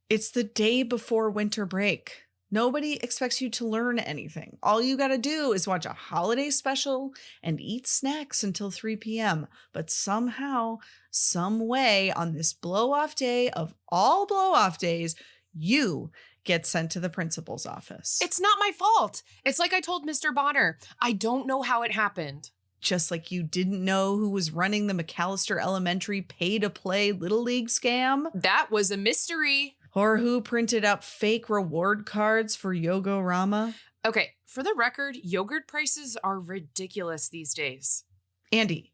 It's the day before winter break. Nobody expects you to learn anything. All you got to do is watch a holiday special and eat snacks until 3 p.m. But somehow, some way, on this blow-off day of all blow-off days, you get sent to the principal's office. It's not my fault. It's like I told Mr. Bonner. I don't know how it happened. Just like you didn't know who was running the McAllister Elementary pay-to-play Little League scam. That was a mystery. Or who printed up fake reward cards for Yogorama. Okay, for the record, yogurt prices are ridiculous these days. Andy,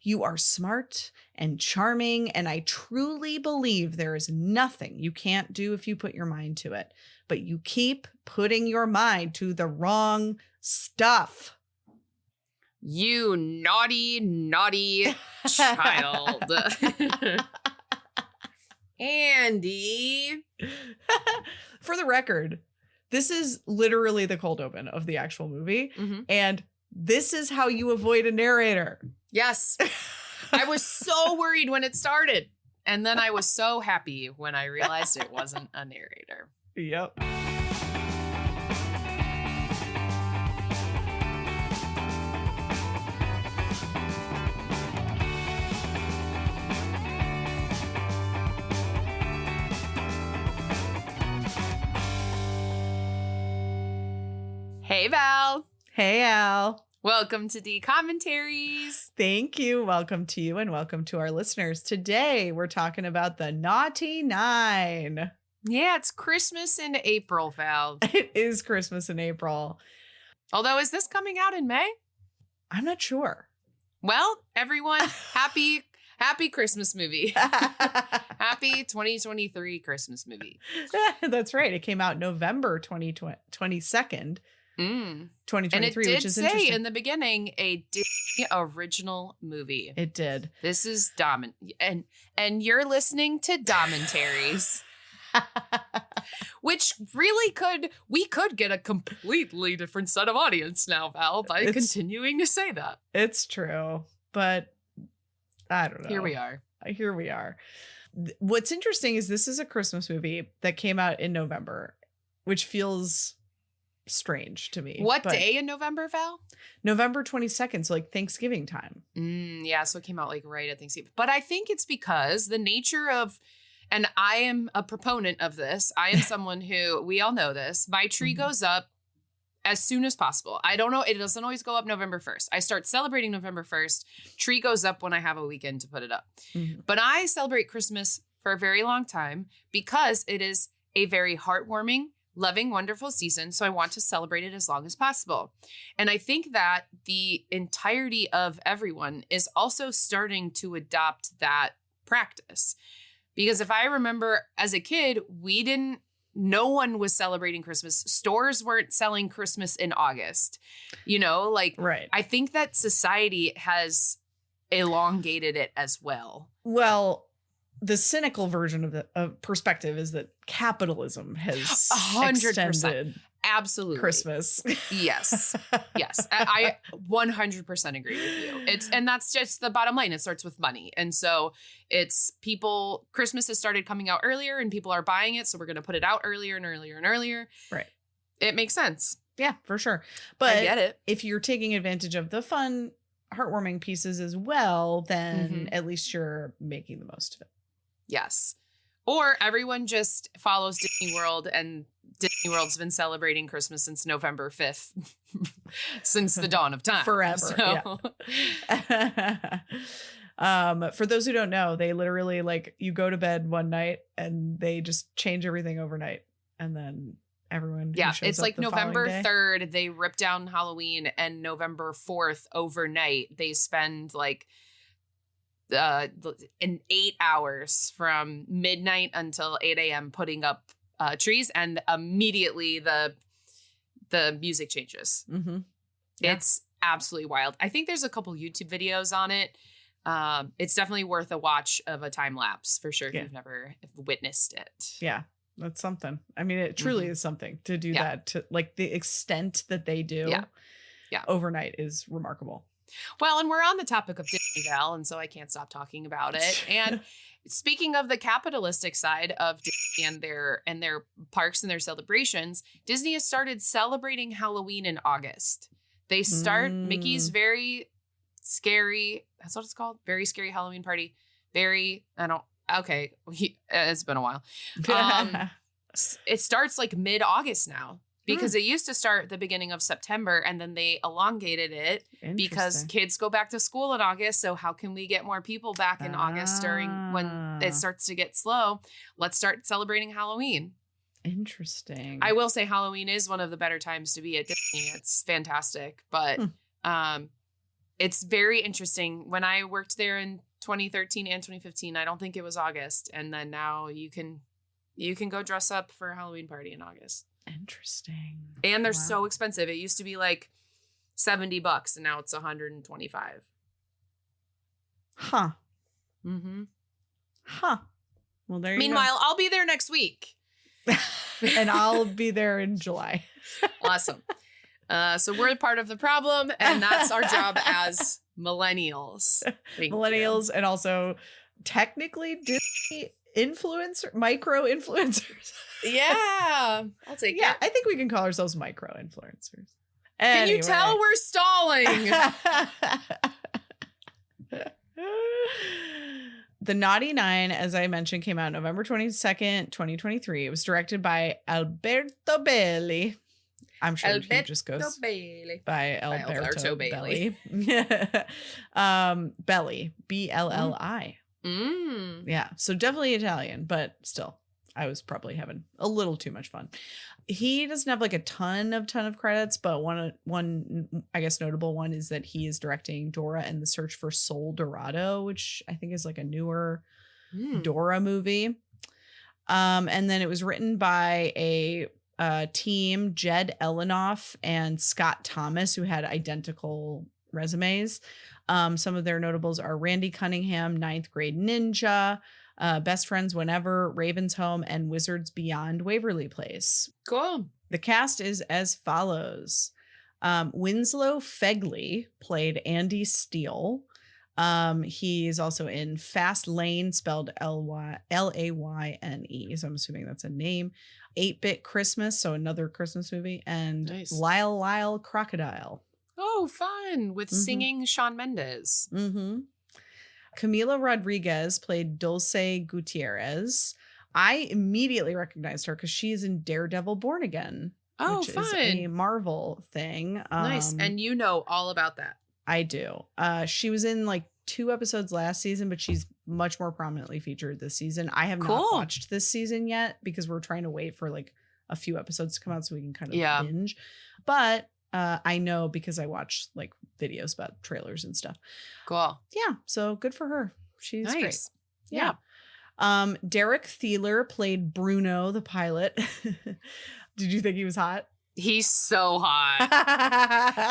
you are smart and charming, and I truly believe there is nothing you can't do if you put your mind to it. But you keep putting your mind to the wrong stuff. You naughty, naughty child. Andy. For the record, this is literally the cold open of the actual movie. Mm-hmm. And this is how you avoid a narrator. Yes. I was so worried when it started. And then I was so happy when I realized it wasn't a narrator. Yep. Hey, Val. Hey, Al. Welcome to D Commentaries. Thank you. Welcome to you and welcome to our listeners. Today, we're talking about the Naughty Nine. Yeah, it's Christmas in April, Val. It is Christmas in April. Although, is this coming out in May? I'm not sure. Well, everyone, happy Christmas movie. Happy 2023 Christmas movie. That's right. It came out November 22nd. 2023, and it which did is say interesting. in the beginning a Disney original movie. It did. This is and you're listening to Commentaries, which really we could get a completely different set of audience now, Val, by continuing to say that. It's true, but I don't know. Here we are. What's interesting is this is a Christmas movie that came out in November, which feels strange to me. What day in November, Val? November 22nd, so like Thanksgiving time. Yeah, so it came out like right at Thanksgiving. But I think it's because the nature of, and I am a proponent of this. I am someone who, we all know this, my tree goes up as soon as possible. I don't know, it doesn't always go up November 1st. I start celebrating November 1st. Tree goes up when I have a weekend to put it up. Mm-hmm. But I celebrate Christmas for a very long time because it is a very heartwarming, loving, wonderful season. So I want to celebrate it as long as possible. And I think that the entirety of everyone is also starting to adopt that practice. Because if I remember as a kid, no one was celebrating Christmas. Stores weren't selling Christmas in August. Right. I think that society has elongated it as well. Well, the cynical version of the perspective is that capitalism has 100% extended absolutely Christmas. Yes. I 100% agree with you. And that's just the bottom line. It starts with money. And so Christmas has started coming out earlier and people are buying it. So we're going to put it out earlier and earlier and earlier. Right. It makes sense. Yeah, for sure. But I get it. If you're taking advantage of the fun, heartwarming pieces as well, then at least you're making the most of it. Yes. Or everyone just follows Disney World, and Disney World's been celebrating Christmas since November 5th, since the dawn of time. Forever. So. Yeah. For those who don't know, they literally you go to bed one night and they just change everything overnight. And then everyone. Yeah. It's like November 3rd, they rip down Halloween, and November 4th overnight, they spend in 8 hours from midnight until 8 a.m. putting up trees, and immediately the music changes. Mm-hmm. Yeah. It's absolutely wild. I think there's a couple YouTube videos on it. It's definitely worth a watch of a time lapse for sure if you've never witnessed it. Yeah, that's something. I mean, it truly is something to do that. To the extent that they do overnight is remarkable. Well, and we're on the topic of Disney, Val, and so I can't stop talking about it. And speaking of the capitalistic side of Disney and their parks and their celebrations, Disney has started celebrating Halloween in August. They start Mickey's Very Scary, that's what it's called? Very Scary Halloween Party. It's been a while. It starts like mid-August now. Because it used to start the beginning of September and then they elongated it because kids go back to school in August. So how can we get more people back in August during when it starts to get slow? Let's start celebrating Halloween. Interesting. I will say Halloween is one of the better times to be at Disney. It's fantastic. But it's very interesting. When I worked there in 2013 and 2015, I don't think it was August. And then now you can go dress up for a Halloween party in August. Interesting. And they're so expensive. It used to be like $70 and now it's $125. Huh. Mm-hmm. Huh. Well, there you Meanwhile, I'll be there next week. And I'll be there in July. Awesome. So we're part of the problem, and that's our job as millennials. Millennials and also technically Disney micro influencers. Yeah, I'll take it. I think we can call ourselves micro influencers. Can you tell we're stalling? The Naughty Nine, as I mentioned, came out November 22nd, 2023. It was directed by Alberto Belli. I'm sure he just goes by Alberto Belli. Belli, Belli. Yeah, so definitely Italian, but still, I was probably having a little too much fun. He doesn't have like a ton of credits, but one I guess notable one is that he is directing Dora and the Search for Sol Dorado, which I think is like a newer Dora movie. And then it was written by a team, Jed Elenoff and Scott Thomas, who had identical resumes. Some of their notables are Randy Cunningham, Ninth Grade Ninja, Best Friends Whenever, Raven's Home, and Wizards Beyond Waverly Place. Cool. The cast is as follows. Winslow Fegley played Andy Steele. He's also in Fast Lane, spelled Layne. So I'm assuming that's a name. 8-Bit Christmas, so another Christmas movie. And nice. Lyle Crocodile. Oh, fun. With singing Shawn Mendes. Mm-hmm. Camila Rodriguez played Dulce Gutierrez. I immediately recognized her because she's in Daredevil Born Again. Oh, which fun. is a Marvel thing. Nice. And you know all about that. I do. She was in like 2 episodes last season, but she's much more prominently featured this season. I have not watched this season yet because we're trying to wait for like a few episodes to come out so we can kind of binge. But I know because I watch like videos about trailers and stuff. Cool. Yeah. So good for her. She's nice. Great. Yeah. Derek Thieler played Bruno, the pilot. Did you think he was hot? He's so hot.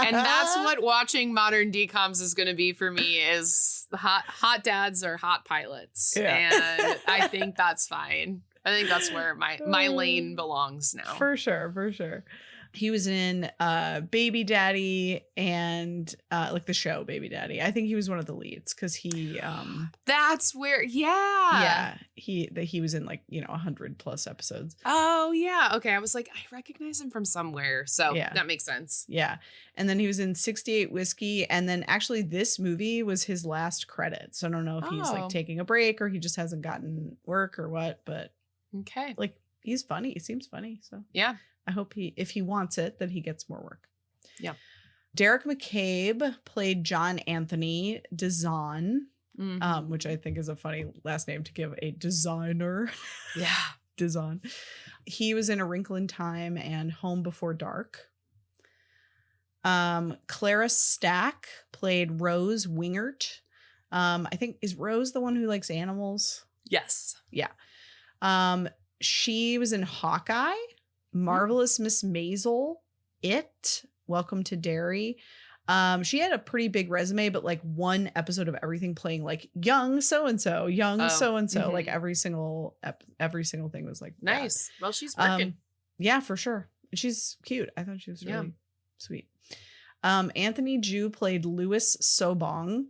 And that's what watching modern DComs is going to be for me is hot dads or hot pilots. Yeah. And I think that's fine. I think that's where my lane belongs now. For sure. He was in Baby Daddy and like the show Baby Daddy. I think he was one of the leads because he that's where he was in like 100+ episodes. Oh yeah, okay. I was like, I recognize him from somewhere, so that makes sense. Yeah, and then he was in 68 Whiskey, and then actually this movie was his last credit. So I don't know if he's like taking a break or he just hasn't gotten work or what, but okay, like he's funny. He seems funny, so yeah. I hope if he wants it, that he gets more work. Yeah. Derek McCabe played John Anthony Dizon, which I think is a funny last name to give a designer. Yeah. Dizon. He was in A Wrinkle in Time and Home Before Dark. Clara Stack played Rose Wingert. I think, is Rose the one who likes animals? Yes. Yeah. She was in Hawkeye. Marvelous Miss Maisel, Welcome to Derry. She had a pretty big resume, but like one episode of everything playing like young so-and-so, so-and-so. Like every single thing was like nice. That. Well, she's working. Yeah, for sure. She's cute. I thought she was really sweet. Anthony Ju played Louis Sobong.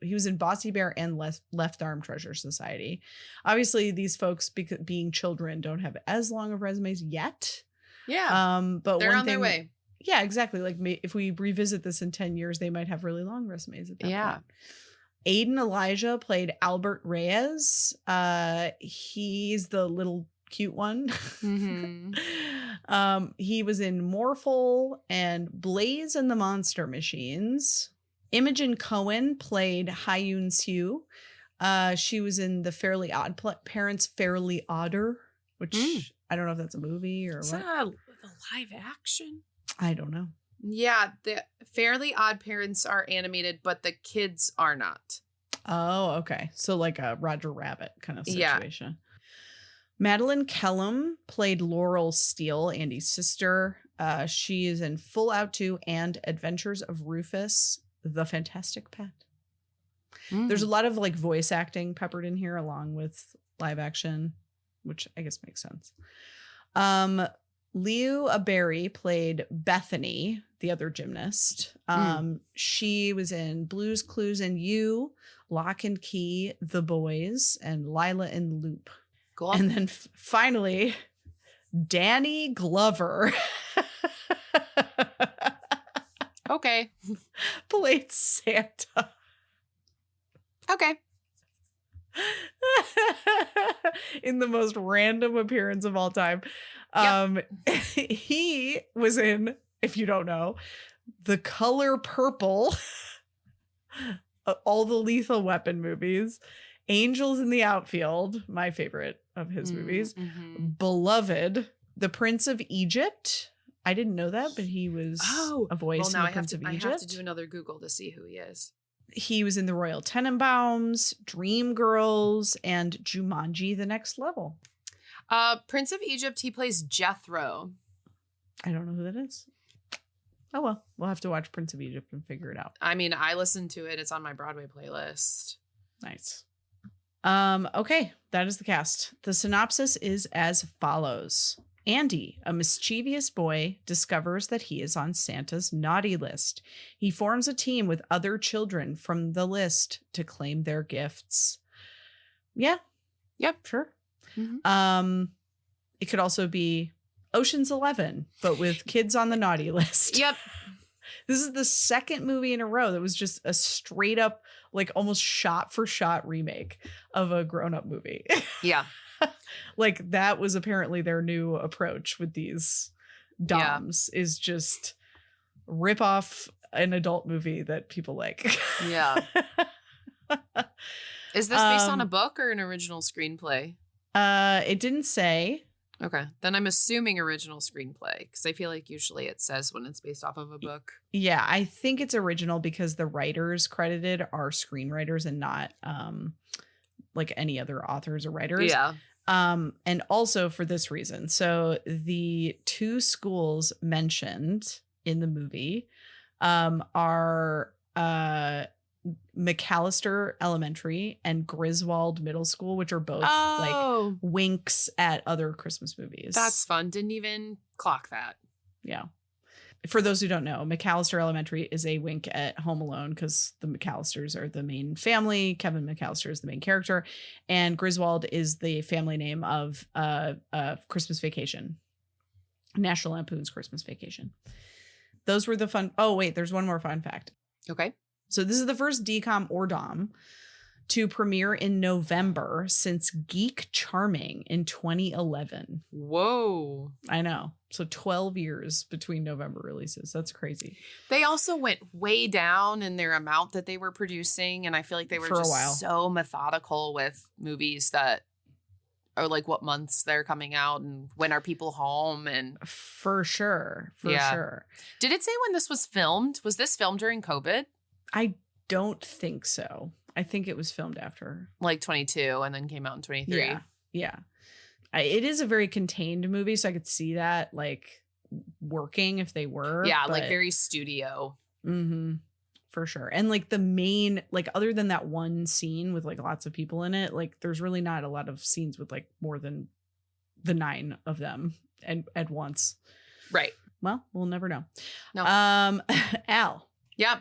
He was in Bossy Bear and Left Arm Treasure Society. Obviously, these folks, being children, don't have as long of resumes yet. Yeah. But they're on their way. Yeah, exactly. Like if we revisit this in 10 years, they might have really long resumes at that point. Aiden Elijah played Albert Reyes. He's the little cute one. Mm-hmm. He was in Morphle and Blaze and the Monster Machines. Imogen Cohen played Hyun Soo. She was in the Fairly Odd Parents, Fairly Odder, which I don't know if that's a movie or Is what. that a live action? I don't know. Yeah, the Fairly Odd Parents are animated, but the kids are not. Oh, okay. So like a Roger Rabbit kind of situation. Yeah. Madeline Kellum played Laurel Steele, Andy's sister. She is in Full Out 2 and Adventures of Rufus, the Fantastic Pet. There's a lot of like voice acting peppered in here along with live action, which I guess makes sense. Liu Aberry played Bethany, the other gymnast. She was in Blues Clues and You, Lock and Key, The Boys, and Lila and Loop. Cool. And then finally, Danny Glover. Okay. Played Santa. Okay. In the most random appearance of all time. He was in, if you don't know, The Color Purple, all the Lethal Weapon movies, Angels in the Outfield, my favorite of his movies, Beloved, The Prince of Egypt. I didn't know that, but he was a voice in The Prince of Egypt. I have to do another Google to see who he is. He was in The Royal Tenenbaums, Dreamgirls, and Jumanji: The Next Level. Prince of Egypt, he plays Jethro. I don't know who that is. Oh, well, we'll have to watch Prince of Egypt and figure it out. I mean, I listened to it. It's on my Broadway playlist. Nice. Okay, that is the cast. The synopsis is as follows. Andy, a mischievous boy, discovers that he is on Santa's naughty list. He forms a team with other children from the list to claim their gifts. Yeah. Yep. Sure. Mm-hmm. It could also be Ocean's 11, but with kids on the naughty list. Yep. This is the second movie in a row that was just a straight up, like almost shot for shot remake of a grown up movie. Yeah. Like that was apparently their new approach with these DOMs is just rip off an adult movie that people like. Yeah. Is this based on a book or an original screenplay? It didn't say. Okay. Then I'm assuming original screenplay because I feel like usually it says when it's based off of a book. Yeah, I think it's original because the writers credited are screenwriters and not like any other authors or writers. Yeah. And also for this reason. So the two schools mentioned in the movie are McAllister Elementary and Griswold Middle School, which are both like winks at other Christmas movies. That's fun. Didn't even clock that. Yeah. For those who don't know, McAllister Elementary is a wink at Home Alone because the McAllisters are the main family. Kevin McAllister is the main character. And Griswold is the family name of Christmas Vacation. National Lampoon's Christmas Vacation. Those were the fun. Oh, wait, there's one more fun fact. Okay. So this is the first DCOM or DOM to premiere in November since Geek Charming in 2011. Whoa. I know. So 12 years between November releases. That's crazy. They also went way down in their amount that they were producing. And I feel like they were For a while. So methodical with movies that are like what months they're coming out and when are people home. And For sure. Sure. Did it say when this was filmed? Was this filmed during COVID? I don't think so. I think it was filmed after. Like 22 and then came out in 23. Yeah. It is a very contained movie, so I could see that like working if they were. Yeah, like very studio. Mm-hmm. For sure. And like the main, like other than that one scene with like lots of people in it, like there's really not a lot of scenes with like more than the 9 of them and at once. Right. Well, we'll never know. No. Al, Yeah.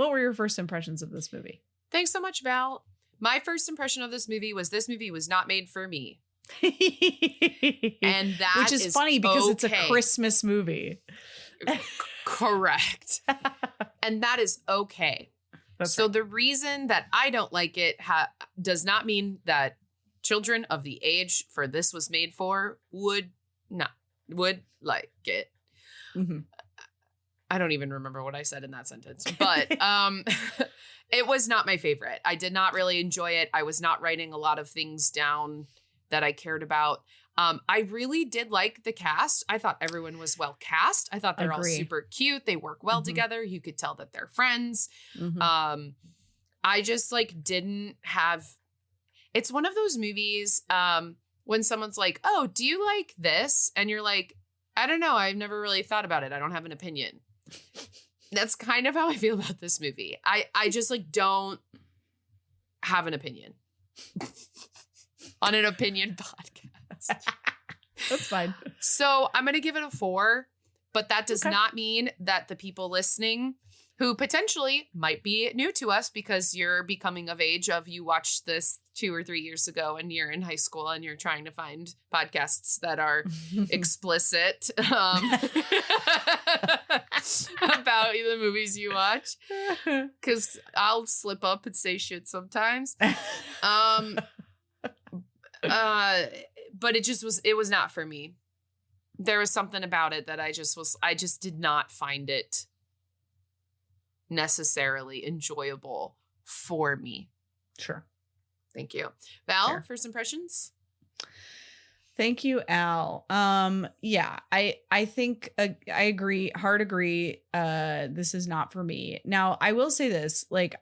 what were your first impressions of this movie? Thanks so much, Val. My first impression of this movie was not made for me. And that which is funny because it's a Christmas movie. Correct. And that is okay. So the reason that I don't like it does not mean that children of the age for this was made for would like it. Mm-hmm. I don't even remember what I said in that sentence, but it was not my favorite. I did not really enjoy it. I was not writing a lot of things down that I cared about. I really did like the cast. I thought everyone was well cast. I thought they're all super cute. They work well together. You could tell that they're friends. Mm-hmm. I just like didn't have, it's one of those movies when someone's like, oh, do you like this? And you're like, I don't know. I've never really thought about it. I don't have an opinion. That's kind of how I feel about this movie. I just like don't have an opinion on an opinion podcast. That's fine. So I'm going to give it a 4, but that does not mean that the people listening who potentially might be new to us because you're becoming of age you watched this 2 or 3 years ago and you're in high school and you're trying to find podcasts that are explicit about the movies you watch. Because I'll slip up and say shit sometimes. But it was not for me. There was something about it that I just did not find it necessarily enjoyable for me. Sure. Thank you. Val, Fair. first impressions? Thank you, Al. Yeah, I think I agree, hard agree. This is not for me. Now, I will say this, like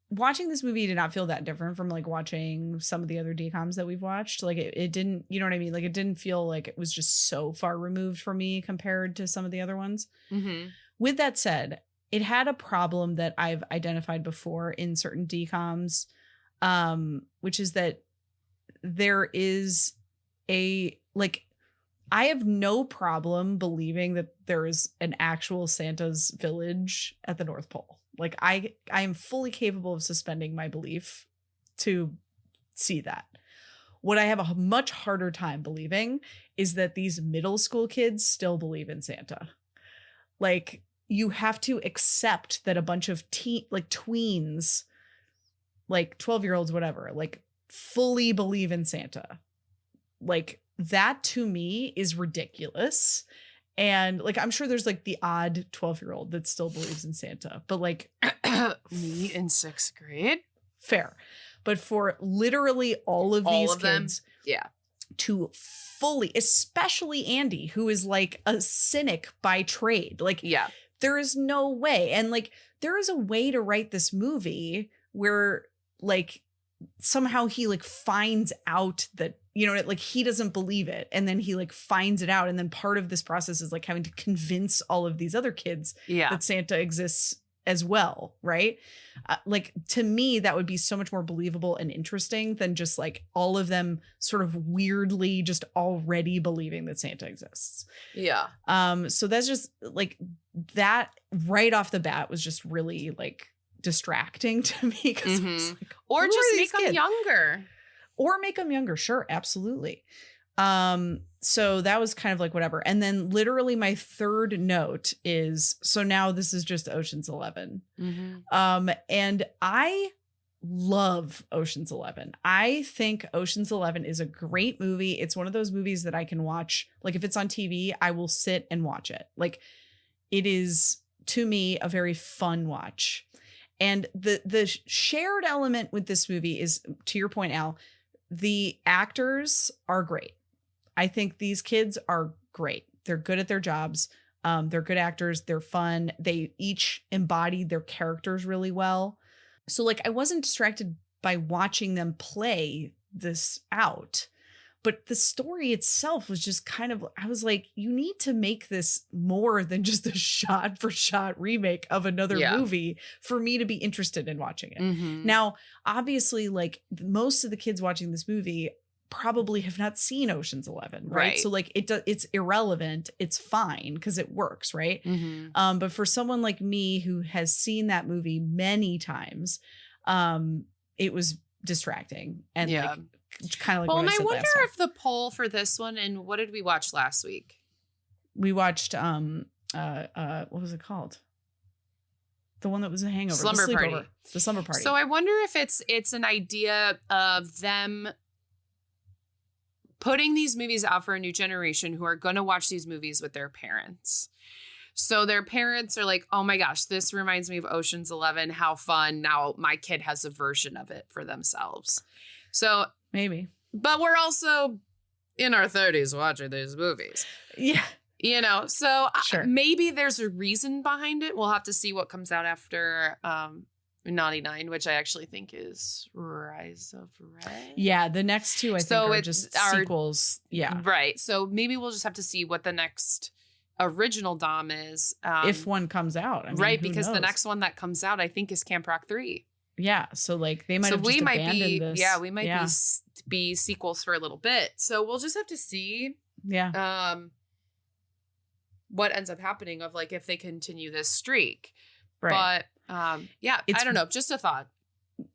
watching this movie did not feel that different from like watching some of the other DCOMs that we've watched. Like it didn't, you know what I mean? Like it didn't feel like it was just so far removed from me compared to some of the other ones. Mm-hmm. With that said, it had a problem that I've identified before in certain DCOMs, which is that there is I have no problem believing that there is an actual Santa's village at the North Pole. Like I am fully capable of suspending my belief to see that. What I have a much harder time believing is that these middle school kids still believe in Santa. Like you have to accept that a bunch of tweens, like 12-year-olds, whatever, like fully believe in Santa. Like that to me is ridiculous. And like, I'm sure there's like the odd 12-year-old that still believes in Santa, but like me in 6th grade. Fair. But for literally all of these kids to fully, especially Andy, who is like a cynic by trade, like there is no way. And like, there is a way to write this movie where like somehow he like finds out that, you know, like he doesn't believe it. And then he like finds it out. And then part of this process is like having to convince all of these other kids that Santa exists as well. Right. Like to me, that would be so much more believable and interesting than just like all of them sort of weirdly just already believing that Santa exists. Yeah. So that's just like that right off the bat was just really like distracting to me because like, or just make them younger. Or make them younger. Sure. Absolutely. So that was kind of like whatever. And then literally my third note is, so now this is just Ocean's 11. And I love Ocean's 11. I think Ocean's 11 is a great movie. It's one of those movies that I can watch. Like if it's on TV, I will sit and watch it. Like it is to me a very fun watch. And the shared element with this movie is, to your point, Al, the actors are great. I think these kids are great. They're good at their jobs. They're good actors. They're fun. They each embody their characters really well. So like I wasn't distracted by watching them play this out. But the story itself was just kind of, I was like, you need to make this more than just a shot for shot remake of another movie for me to be interested in watching it. Now, obviously, like most of the kids watching this movie probably have not seen Ocean's 11, right? Right. So like it's irrelevant. It's fine because it works, right? Mm-hmm. But for someone like me who has seen that movie many times, it was distracting and like kind of like well, what and I I said wonder last time. if the poll for this one, and what did we watch last week? We watched what was it called? The one that was a hangover. Slumber the sleepover. Party. The slumber party. So I wonder if it's an idea of them putting these movies out for a new generation who are going to watch these movies with their parents. So their parents are like, oh my gosh, this reminds me of Ocean's 11. How fun. Now my kid has a version of it for themselves. So maybe. But we're also in our 30s watching these movies. Yeah. You know, so Sure. Maybe there's a reason behind it. We'll have to see what comes out after Naughty Nine, which I actually think is Rise of Red. Yeah, the next two I think are just sequels. Yeah. Right. So maybe we'll just have to see what the next original Dom is. If one comes out. I mean, right, who because knows? the next one that comes out, I think, is Camp Rock 3. Yeah, so like they might have just abandoned this. Yeah, we might be sequels for a little bit. So we'll just have to see. Yeah. What ends up happening of like if they continue this streak. Right. But yeah, I don't know. Just a thought.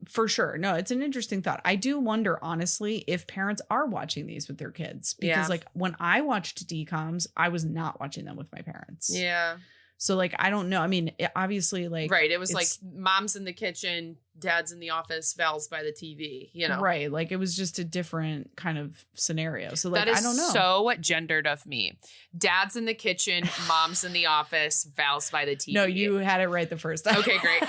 For sure. No, it's an interesting thought. I do wonder, honestly, if parents are watching these with their kids. Because like when I watched DComs, I was not watching them with my parents. Yeah. So like, I don't know. I mean, obviously like. Right. It was like mom's in the kitchen, dad's in the office, Val's by the TV, you know. Right. Like it was just a different kind of scenario. So like, that is I don't know. so gendered of me. Dad's in the kitchen, mom's in the office, Val's by the TV. No, you had it right the first time. Okay, great.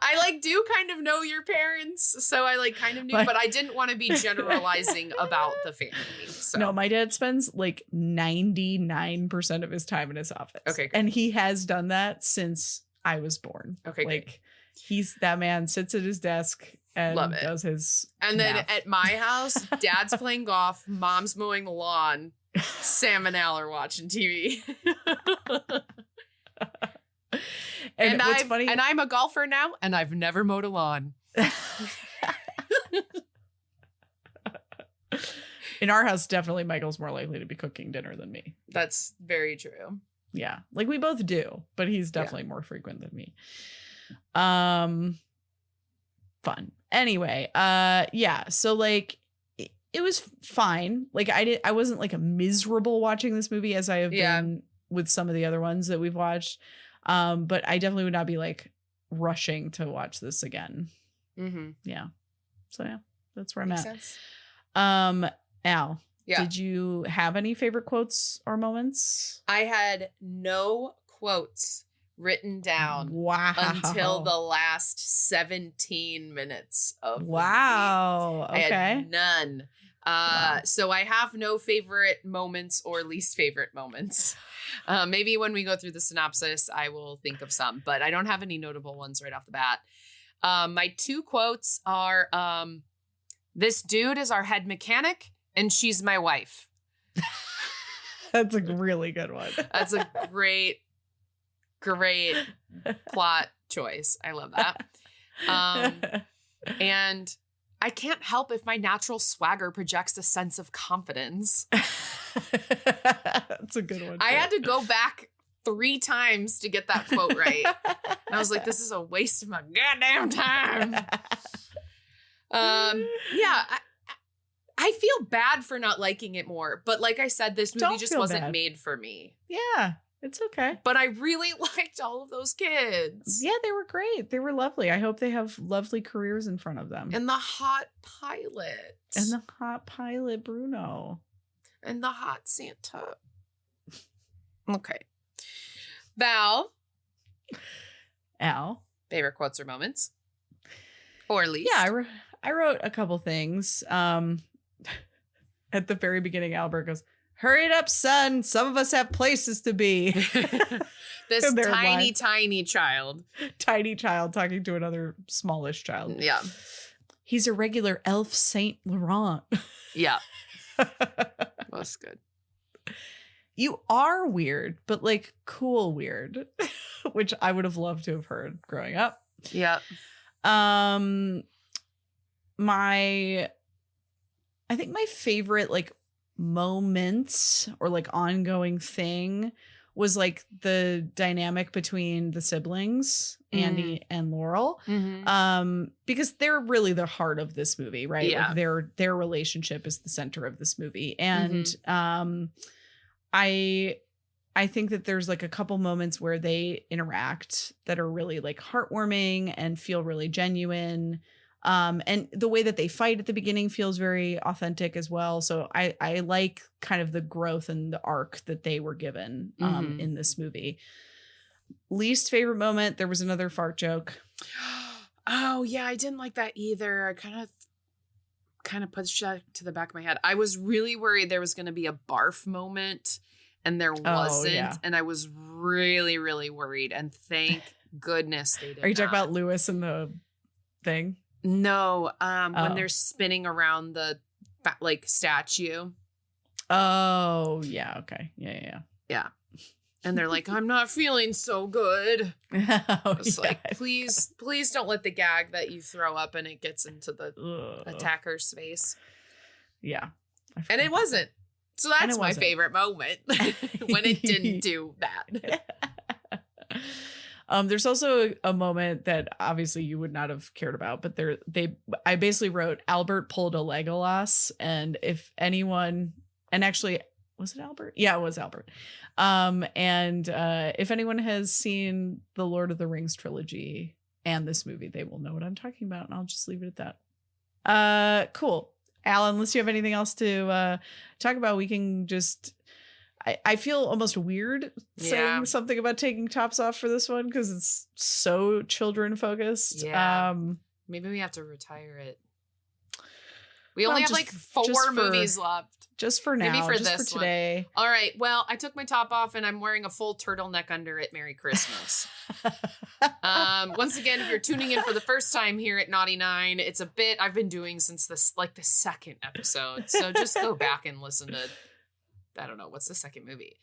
I like do kind of know your parents, so I like kind of knew, but I didn't want to be generalizing about the family. So. No, my dad spends like 99% of his time in his office. Okay, great. And he has done that since I was born. Okay, like that man sits at his desk and does his And then math. at my house, dad's playing golf, mom's mowing the lawn, Sam and Al are watching TV. And what's funny, and I'm a golfer now, and I've never mowed a lawn. In our house, definitely Michael's more likely to be cooking dinner than me. That's very true. Yeah, like we both do, but he's definitely more frequent than me. Fun. Anyway, yeah. So like, it was fine. Like I wasn't like a miserable watching this movie as I have been with some of the other ones that we've watched. But I definitely would not be like rushing to watch this again. Mm-hmm. Yeah. So yeah, that's where Makes I'm at. Sense. Al, yeah. Did you have any favorite quotes or moments? I had no quotes written down until the last 17 minutes of the movie. Okay. I had none. So I have no favorite moments or least favorite moments. Maybe when we go through the synopsis, I will think of some, but I don't have any notable ones right off the bat. My two quotes are, this dude is our head mechanic and she's my wife. That's a really good one. That's a great plot choice. I love that. And I can't help if my natural swagger projects a sense of confidence. That's a good one. I had to go back 3 times to get that quote right. And I was like, this is a waste of my goddamn time. Yeah, I feel bad for not liking it more. But like I said, this movie just wasn't made for me. Yeah, it's okay. But I really liked all of those kids. Yeah, they were great. They were lovely. I hope they have lovely careers in front of them. And the hot pilot. And the hot pilot, Bruno. And the hot Santa. Okay. Val. Al. Favorite quotes or moments? Or at least. Yeah, I wrote a couple things. At the very beginning, Albert goes, "Hurry it up, son. Some of us have places to be." This tiny child. Tiny child talking to another smallish child. Yeah. He's a regular elf Saint Laurent. Yeah. That's good. You are weird, but like cool weird, which I would have loved to have heard growing up. Yeah. My I think my favorite like moments or like ongoing thing was like the dynamic between the siblings, Andy and Laurel. Because they're really the heart of this movie, right? Yeah. Like their relationship is the center of this movie. And I think that there's like a couple moments where they interact that are really like heartwarming and feel really genuine. And the way that they fight at the beginning feels very authentic as well. So I like kind of the growth and the arc that they were given in this movie. Least favorite moment, there was another fart joke. Oh yeah, I didn't like that either. I kind of pushed that to the back of my head. I was really worried there was going to be a barf moment, and there wasn't. Yeah. And I was really, really worried. And thank goodness they did. Are you talking about Lewis and the thing? No, when they're spinning around the like statue. Oh yeah, okay, yeah. And they're like, I'm not feeling so good. It's like, please don't let the gag that you throw up and it gets into the attacker's face. Yeah, and it wasn't. So that's my favorite moment when it didn't do that. There's also a moment that obviously you would not have cared about, but I basically wrote Albert pulled a Legolas, and if anyone, and actually, was it Albert? Yeah, it was Albert. And if anyone has seen the Lord of the Rings trilogy and this movie, they will know what I'm talking about, and I'll just leave it at that. Cool. Alan, unless you have anything else to talk about, we can just... I feel almost weird saying something about taking tops off for this one because it's so children focused. Yeah. Maybe we have to retire it. We only have like 4 movies left. Just for now. Maybe for just this for today. All right. Well, I took my top off and I'm wearing a full turtleneck under it. Merry Christmas. Once again, if you're tuning in for the first time here at Naughty 9, it's a bit I've been doing since this like the second episode. So just go back and listen to, I don't know, what's the second movie?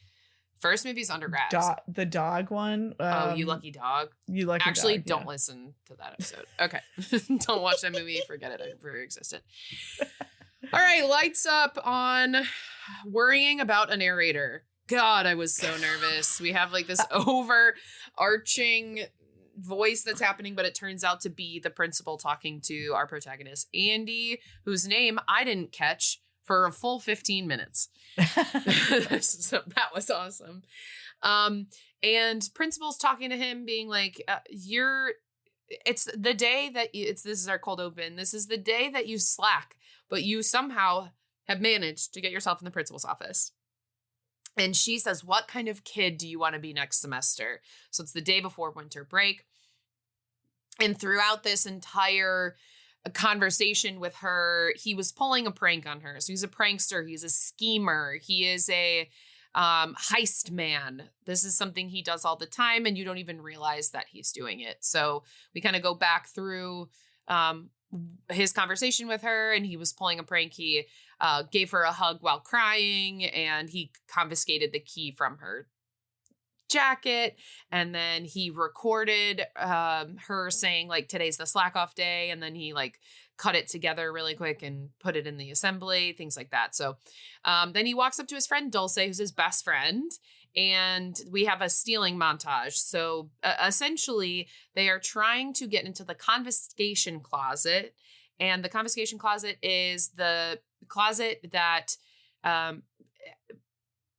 First movie's Under Wraps. The dog one. You Lucky Dog. You Lucky Actually, Dog, don't listen to that episode. Okay. Don't watch that movie. Forget it ever existed. All right. Lights up on worrying about a narrator. God, I was so nervous. We have like this overarching voice that's happening, but it turns out to be the principal talking to our protagonist, Andy, whose name I didn't catch for a full 15 minutes. So that was awesome. And principal's talking to him being like, it's the day that this is our cold open. This is the day that you slack, but you somehow have managed to get yourself in the principal's office. And she says, what kind of kid do you want to be next semester? So it's the day before winter break. And throughout this entire conversation with her, he was pulling a prank on her. So he's a prankster. He's a schemer. He is a heist man. This is something he does all the time, and you don't even realize that he's doing it. So we kind of go back through his conversation with her, and he was pulling a prank. He gave her a hug while crying, and he confiscated the key from her jacket, and then he recorded her saying like, today's the slack off day, and then he like cut it together really quick and put it in the assembly, things like that. So then he walks up to his friend Dulce, who's his best friend, and we have a stealing montage. So essentially they are trying to get into the confiscation closet, and the confiscation closet is the closet that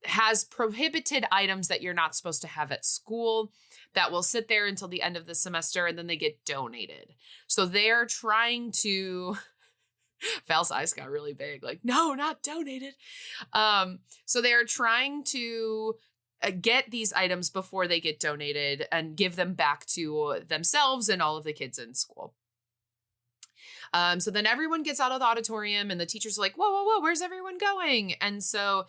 has prohibited items that you're not supposed to have at school that will sit there until the end of the semester, and then they get donated. So they're trying to... Val's eyes got really big, like, no, not donated. So they're trying to get these items before they get donated and give them back to themselves and all of the kids in school. So then everyone gets out of the auditorium, and the teacher's like, whoa, whoa, whoa, where's everyone going? And so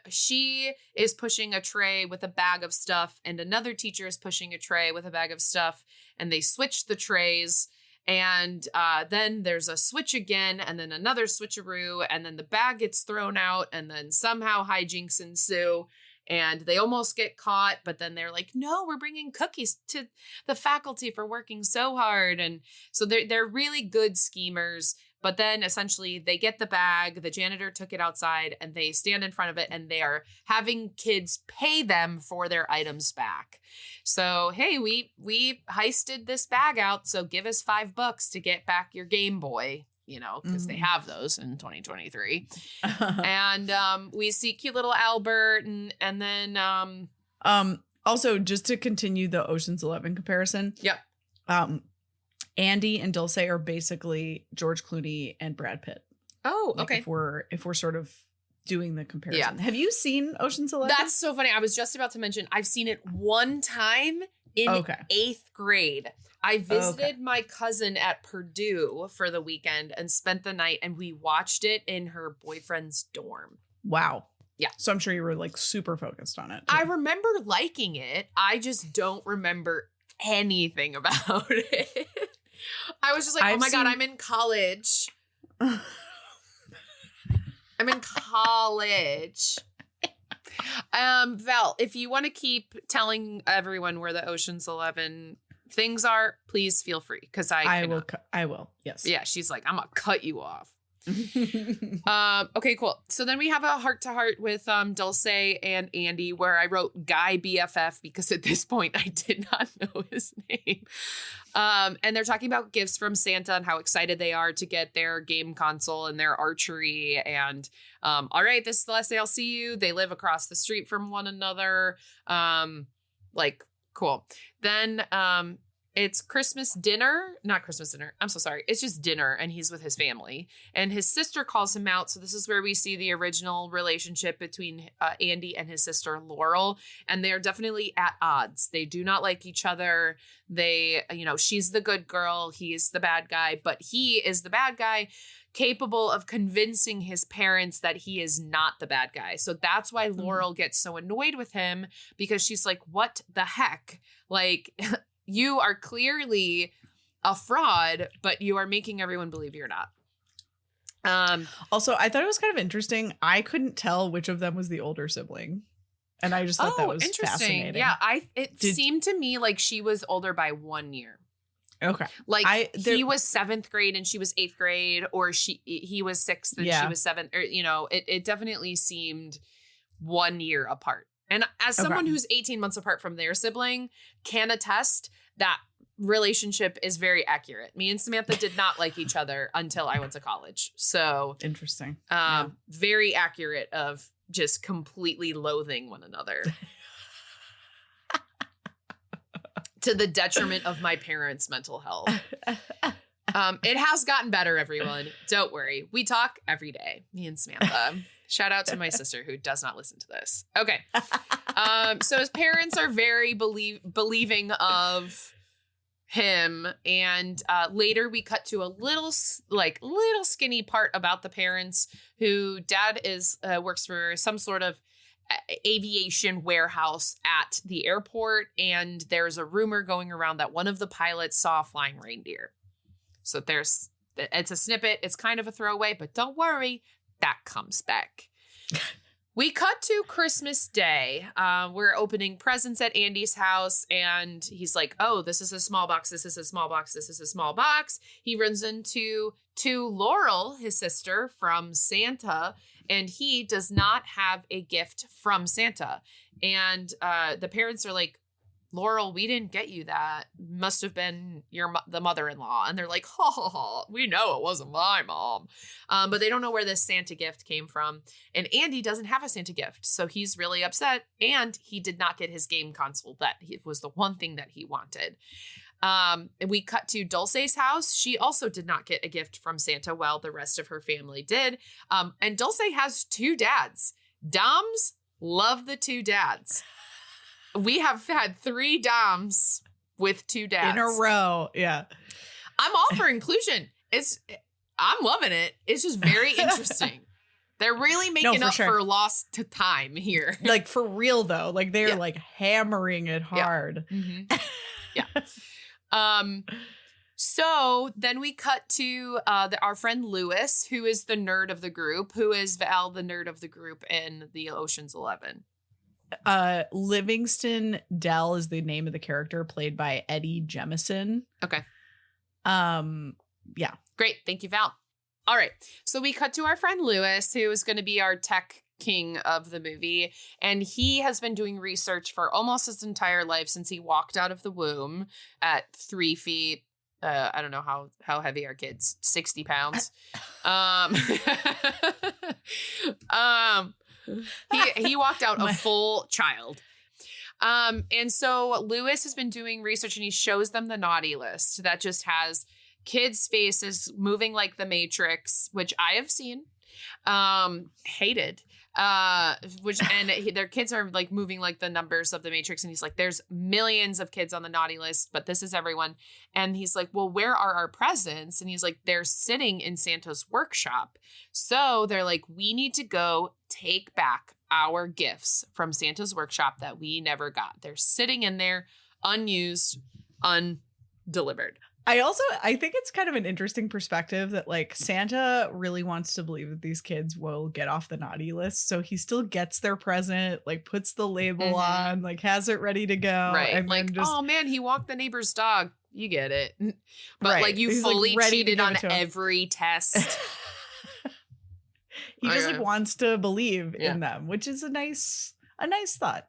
she is pushing a tray with a bag of stuff, and another teacher is pushing a tray with a bag of stuff, and they switch the trays. And then there's a switch again, and then another switcheroo, and then the bag gets thrown out, and then somehow hijinks ensue. and they almost get caught, but then they're like, no, we're bringing cookies to the faculty for working so hard. And so they're really good schemers. But then essentially they get the bag, the janitor took it outside, and they stand in front of it, and they are having kids pay them for their items back. So, hey, we heisted this bag out, so give us $5 to get back your Game Boy, because they have those in 2023. And we see cute little Albert, and then also, just to continue the Ocean's 11 comparison. Yep. Andy and Dulce are basically George Clooney and Brad Pitt. Oh, Like, okay. if we're sort of doing the comparison. Yeah. Have you seen Ocean's 11? That's so funny. I was just about to mention I've seen it one time in 8th grade. I visited my cousin at Purdue for the weekend and spent the night, and we watched it in her boyfriend's dorm. Wow. Yeah. So I'm sure you were like super focused on it, too. I remember liking it. I just don't remember anything about it. I was just like, oh my God, I'm in college. I'm in college. Val, if you want to keep telling everyone where the Ocean's 11 things are, please feel free, because I will. Yes. Yeah, she's like, I'm gonna cut you off. Okay, cool. So then we have a heart-to-heart with Dulce and Andy, where I wrote Guy BFF because at this point I did not know his name. And they're talking about gifts from Santa and how excited they are to get their game console and their archery. And all right, this is the last day I'll see you. They live across the street from one another. Cool. Then it's Christmas dinner, not Christmas dinner. I'm so sorry. It's just dinner, and he's with his family, and his sister calls him out. So this is where we see the original relationship between Andy and his sister Laurel, and they are definitely at odds. They do not like each other. They, she's the good girl, he's the bad guy, but he is the bad guy, capable of convincing his parents that he is not the bad guy. So that's why Laurel gets so annoyed with him, because she's like, what the heck? Like, you are clearly a fraud, but you are making everyone believe you're not. Also, I thought it was kind of interesting. I couldn't tell which of them was the older sibling. And I just thought that was fascinating. Yeah, it seemed to me like she was older by 1 year. Okay. Like he was 7th grade and she was 8th grade, or he was 6th and she was 7th, or it definitely seemed 1 year apart. And as someone who's 18 months apart from their sibling can attest, that relationship is very accurate. Me and Samantha did not like each other until I went to college. So interesting. Very accurate of just completely loathing one another. To the detriment of my parents' mental health. It has gotten better, everyone. Don't worry. We talk every day, me and Samantha. Shout out to my sister who does not listen to this. Okay. So his parents are very believing of him. And later we cut to a little skinny part about the parents, who dad works for some sort of aviation warehouse at the airport. And there's a rumor going around that one of the pilots saw a flying reindeer. So it's a snippet. It's kind of a throwaway, but don't worry. That comes back. We cut to Christmas Day. We're opening presents at Andy's house, and he's like, oh, this is a small box. This is a small box. This is a small box. He runs into Laurel, his sister, from Santa, and he does not have a gift from Santa. And the parents are like, Laurel, we didn't get you that. Must have been the mother-in-law. And they're like, ha, we know it wasn't my mom. But they don't know where this Santa gift came from. And Andy doesn't have a Santa gift. So he's really upset. And he did not get his game console. It was the one thing that he wanted. And we cut to Dulce's house. She also did not get a gift from Santa, while the rest of her family did. And Dulce has 2 dads. Doms love the 2 dads. We have had 3 Doms with 2 dads. In a row. Yeah. I'm all for inclusion. I'm loving it. It's just very interesting. They're really making up for lost to time here. Like, for real, though. Like, they're like hammering it hard. Yeah. Mm-hmm. So then we cut to our friend Lewis, who is the nerd of the group, who is Val, the nerd of the group in the Ocean's 11. Livingston Dell is the name of the character, played by Eddie Jemison. Okay. Yeah. Great. Thank you, Val. All right. So we cut to our friend Lewis, who is going to be our tech king of the movie. And he has been doing research for almost his entire life since he walked out of the womb at 3 feet. I don't know how heavy are kids? 60 pounds. He walked out a full child. And so Lewis has been doing research, and he shows them the naughty list that just has kids' faces moving like the Matrix, which I have seen, hated. Their kids are like moving like the numbers of the Matrix, and he's like, there's millions of kids on the naughty list, but this is everyone. And he's like, well, where are our presents? And he's like, they're sitting in Santa's workshop. So they're like, we need to go take back our gifts from Santa's workshop that we never got. They're sitting in there, unused, undelivered. I think it's kind of an interesting perspective that like Santa really wants to believe that these kids will get off the naughty list. So he still gets their present, like puts the label on, like has it ready to go. Right. And like, then just, oh man, he walked the neighbor's dog. You get it. But right. like you He's, fully like, cheated on every test. He just like wants to believe in them, which is a nice thought.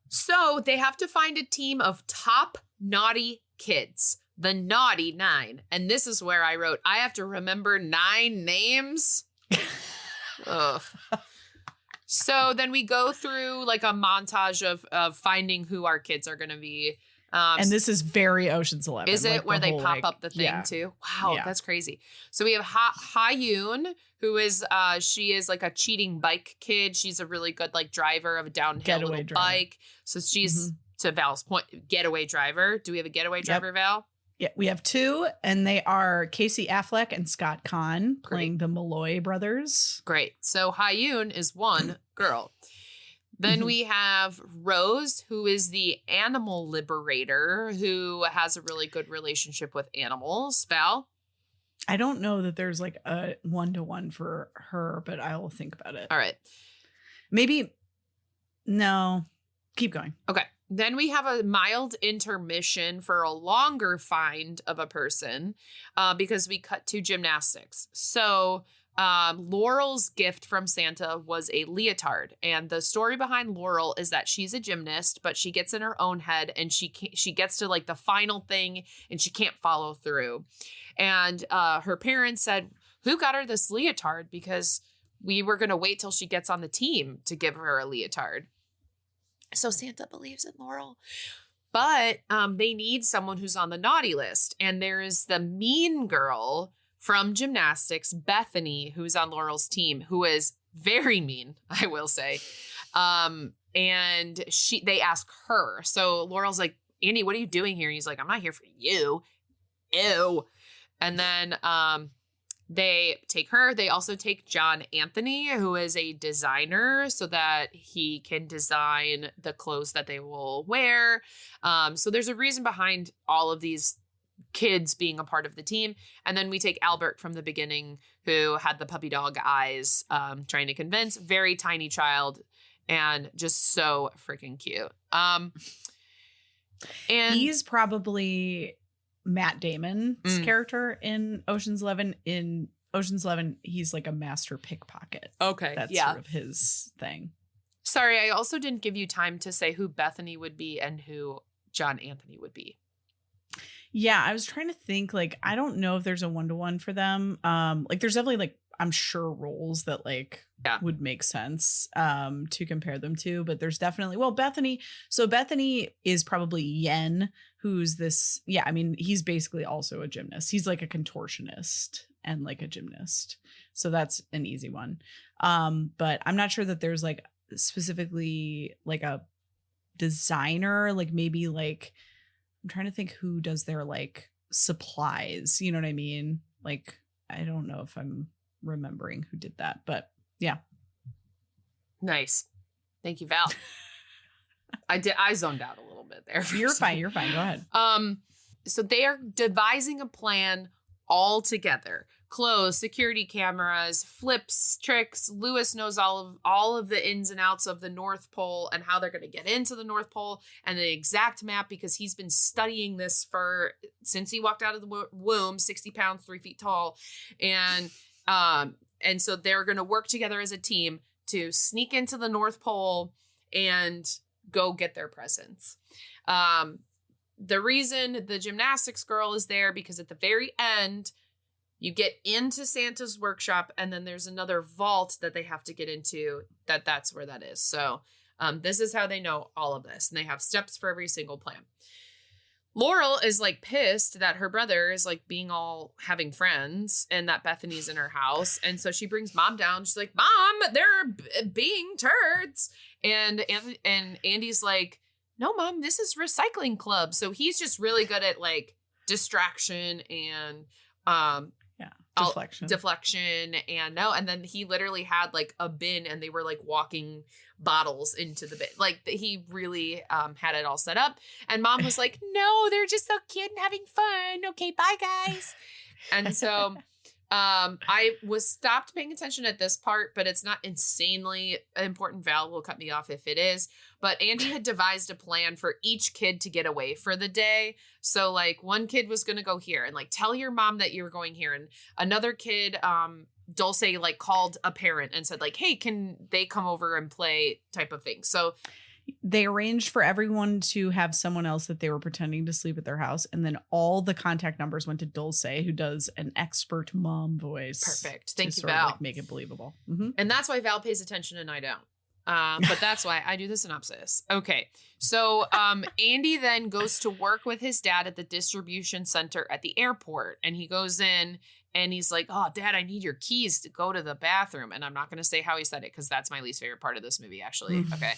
So they have to find a team of top naughty kids. The Naughty Nine. And this is where I wrote, I have to remember 9 names. Ugh. So then we go through like a montage of finding who our kids are going to be. And this is very Ocean's 11. Is it like where they whole, pop like, up the thing too? Wow, Yeah. That's crazy. So we have Ha-Yoon, who is she is like a cheating bike kid. She's a really good like driver of a downhill little bike. So she's to Val's point, getaway driver. Do we have a getaway driver, Val? Yeah, we have 2, and they are Casey Affleck and Scott Conn playing the Malloy brothers. Great. So Ha-Yoon is one girl. Then we have Rose, who is the animal liberator, who has a really good relationship with animals. Val? I don't know that there's like a 1-to-1 for her, but I will think about it. All right. Maybe. No. Keep going. Okay. Then we have a mild intermission for a longer find of a person because we cut to gymnastics. So Laurel's gift from Santa was a leotard. And the story behind Laurel is that she's a gymnast, but she gets in her own head and she gets to like the final thing and she can't follow through. And her parents said, who got her this leotard? Because we were going to wait till she gets on the team to give her a leotard. So Santa believes in Laurel, but they need someone who's on the naughty list. And there is the mean girl from gymnastics, Bethany, who's on Laurel's team, who is very mean, I will say. And they ask her. So Laurel's like, Andy, what are you doing here? And he's like, I'm not here for you. Ew. And then they take her. They also take John Anthony, who is a designer, so that he can design the clothes that they will wear. So there's a reason behind all of these kids being a part of the team. And then we take Albert from the beginning, who had the puppy dog eyes, trying to convince, very tiny child, and just so freaking cute. And he's probably Matt Damon's character in Ocean's 11. In Ocean's 11, he's like a master pickpocket. Okay. That's sort of his thing. Sorry, I also didn't give you time to say who Bethany would be and who John Anthony would be. Yeah, I was trying to think, like, I don't know if there's a 1-to-1 for them. Like there's definitely like, I'm sure roles that like would make sense to compare them to, but there's definitely, well, Bethany. So Bethany is probably Yen, who's this, I mean, he's basically also a gymnast. He's like a contortionist and like a gymnast. So that's an easy one. But I'm not sure that there's like specifically like a designer, like maybe like, I'm trying to think who does their like supplies. You know what I mean? Like, I don't know if I'm remembering who did that, but yeah. Nice. Thank you, Val. I zoned out a little bit there. You're fine. Go ahead. So they are devising a plan all together. clothes, security cameras, flips, tricks. Lewis knows all of the ins and outs of the North Pole and how they're going to get into the North Pole and the exact map because he's been studying this since he walked out of the womb, 60 pounds, 3 feet tall. And so they're going to work together as a team to sneak into the North Pole and go get their presents. The reason the gymnastics girl is there because at the very end, you get into Santa's workshop and then there's another vault that they have to get into that's where that is. So this is how they know all of this. And they have steps for every single plan. Laurel is like pissed that her brother is like being all having friends and that Bethany's in her house. And so she brings mom down. She's like, Mom, they're being turds. And Andy's like, no, Mom, this is recycling club. So he's just really good at like distraction and deflection and then he literally had like a bin and they were like walking bottles into the bin. Like he really had it all set up. And Mom was like, no, they're just so cute and having fun. Okay, bye guys. And so I was stopped paying attention at this part, but it's not insanely important. Val will cut me off if it is. But Andy had devised a plan for each kid to get away for the day. So like one kid was going to go here and like tell your mom that you're going here. And another kid, Dulce like called a parent and said like, hey, can they come over and play type of thing. So they arranged for everyone to have someone else that they were pretending to sleep at their house. And then all the contact numbers went to Dulce, who does an expert mom voice. Perfect. Thank you, sort Val. of like make it believable. Mm-hmm. And that's why Val pays attention and I don't. But that's why I do the synopsis. Okay. So Andy then goes to work with his dad at the distribution center at the airport. And he goes in and he's like, oh, Dad, I need your keys to go to the bathroom. And I'm not going to say how he said it because that's my least favorite part of this movie, actually. Mm-hmm. Okay.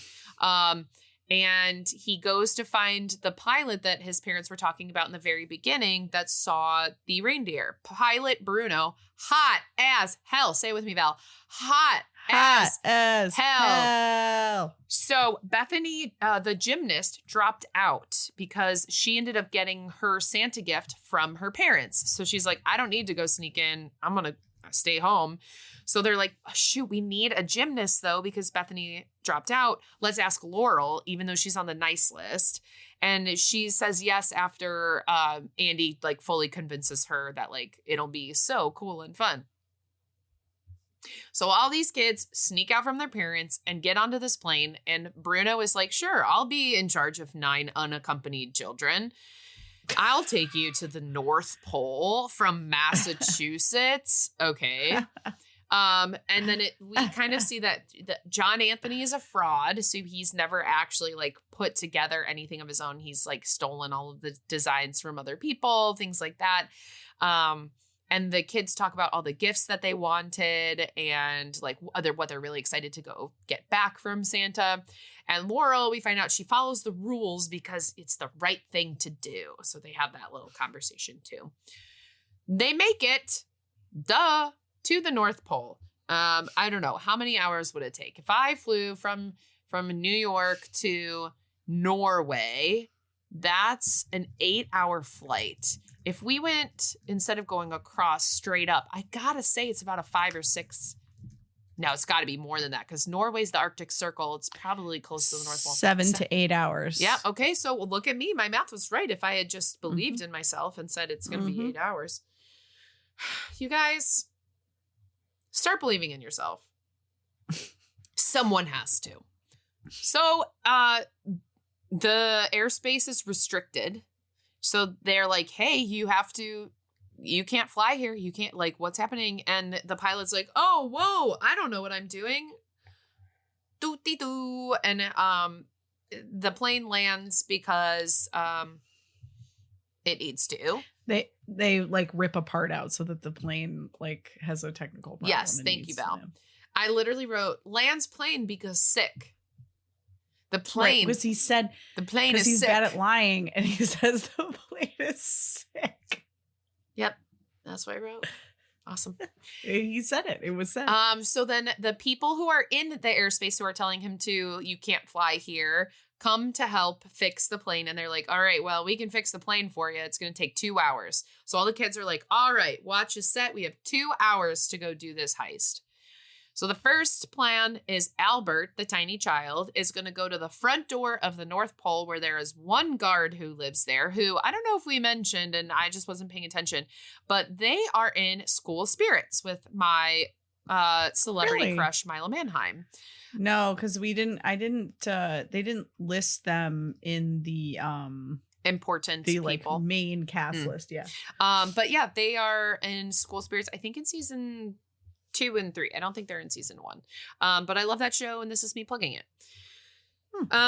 And he goes to find the pilot that his parents were talking about in the very beginning that saw the reindeer. Pilot Bruno, hot as hell. Say it with me, Val. Hot as hell. So Bethany, the gymnast, dropped out because she ended up getting her Santa gift from her parents. So she's like, I don't need to go sneak in. I'm going to stay home. So they're like, oh, shoot, we need a gymnast though, because Bethany dropped out. Let's ask Laurel, even though she's on the nice list. And she says yes after Andy like fully convinces her that like it'll be so cool and fun. So all these kids sneak out from their parents and get onto this plane. And Bruno is like, sure, I'll be in charge of 9 unaccompanied children. I'll take you to the North Pole from Massachusetts. Okay. And then we kind of see that John Anthony is a fraud. So he's never actually like put together anything of his own. He's like stolen all of the designs from other people, things like that. And the kids talk about all the gifts that they wanted and like what they're really excited to go get back from Santa. And Laurel, we find out she follows the rules because it's the right thing to do. So they have that little conversation too. They make it, to the North Pole. I don't know. How many hours would it take? If I flew from New York to Norway, that's an 8-hour flight. If we went, instead of going across straight up, I gotta say it's about a 5 or 6. No, it's got to be more than that because Norway's the Arctic Circle. It's probably close to the North Pole. 7 to 8 hours. Yeah. Okay. So look at me. My math was right. If I had just believed in myself and said it's going to be 8 hours. You guys, start believing in yourself. Someone has to. So the airspace is restricted. So they're like, hey, you can't fly here. You can't, like, what's happening? And the pilot's like, oh, whoa, I don't know what I'm doing. Doo-dee-doo. And the plane lands because it needs to. They like rip a part out so that the plane like has a technical problem. Yes, thank you, Val. I literally wrote lands plane because sick. The plane. Because he said the plane is he's sick. bad at lying and he says the plane is sick. Yep. That's what I wrote. Awesome. He said it. It was said. So then the people who are in the airspace who are telling him you can't fly here, come to help fix the plane. And they're like, all right, well, we can fix the plane for you. It's going to take 2 hours. So all the kids are like, all right, watch is set. We have 2 hours to go do this heist. So the first plan is Albert, the tiny child, is going to go to the front door of the North Pole where there is one guard who lives there who I don't know if we mentioned and I just wasn't paying attention, but they are in school spirits with my celebrity crush, Milo Manheim. No, because they didn't list them in the important the people. Like main cast list. Yeah. But yeah, they are in school spirits, I think in season 2 and 3. I don't think they're in season 1. But I love that show and this is me plugging it.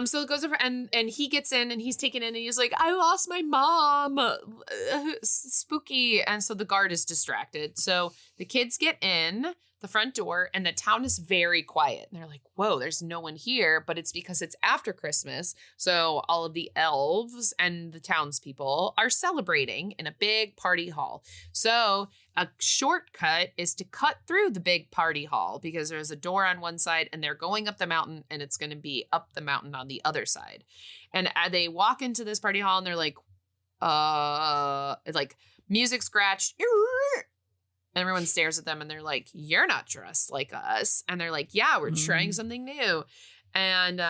So it goes over and he gets in and he's taken in and he's like, I lost my mom. Spooky. And so the guard is distracted. So the kids get in the front door and the town is very quiet. And they're like, whoa, there's no one here. But it's because it's after Christmas. So all of the elves and the townspeople are celebrating in a big party hall. So a shortcut is to cut through the big party hall because there's a door on one side and they're going up the mountain and it's going to be up the mountain on the other side. And they walk into this party hall and they're like, it's like music scratch. And everyone stares at them and they're like, you're not dressed like us. And they're like, yeah, we're trying something new. And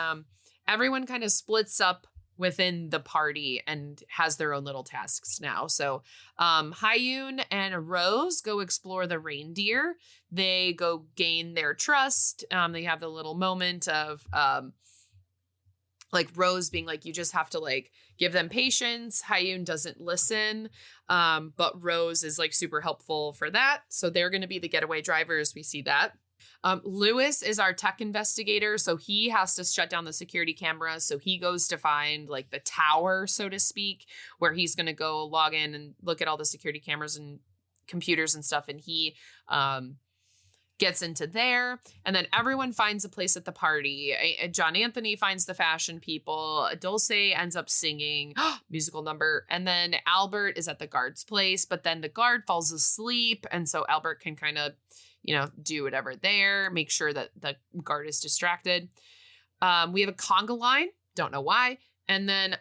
everyone kind of splits up within the party and has their own little tasks now. So Hyun and Rose go explore the reindeer. They go gain their trust. They have the little moment of like Rose being like, you just have to like give them patience. Hyun doesn't listen. But Rose is like super helpful for that. So they're going to be the getaway drivers. We see that. Lewis is our tech investigator. So he has to shut down the security cameras. So he goes to find like the tower, so to speak, where he's going to go log in and look at all the security cameras and computers and stuff. And he, gets into there, and then everyone finds a place at the party. John Anthony finds the fashion people. Dulce ends up singing musical number, and then Albert is at the guard's place, but then the guard falls asleep, and so Albert can kind of, do whatever there, make sure that the guard is distracted. We have a conga line, don't know why, and then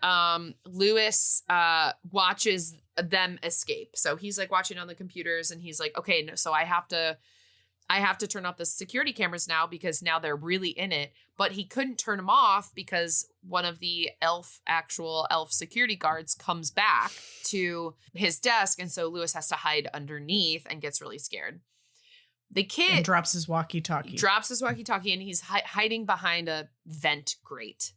Lewis watches them escape. So he's like watching on the computers, and he's like, okay, no, so I have to turn off the security cameras now because now they're really in it. But he couldn't turn them off because one of the actual elf security guards comes back to his desk. And so Lewis has to hide underneath and gets really scared. The kid and drops his walkie-talkie and he's hiding behind a vent grate.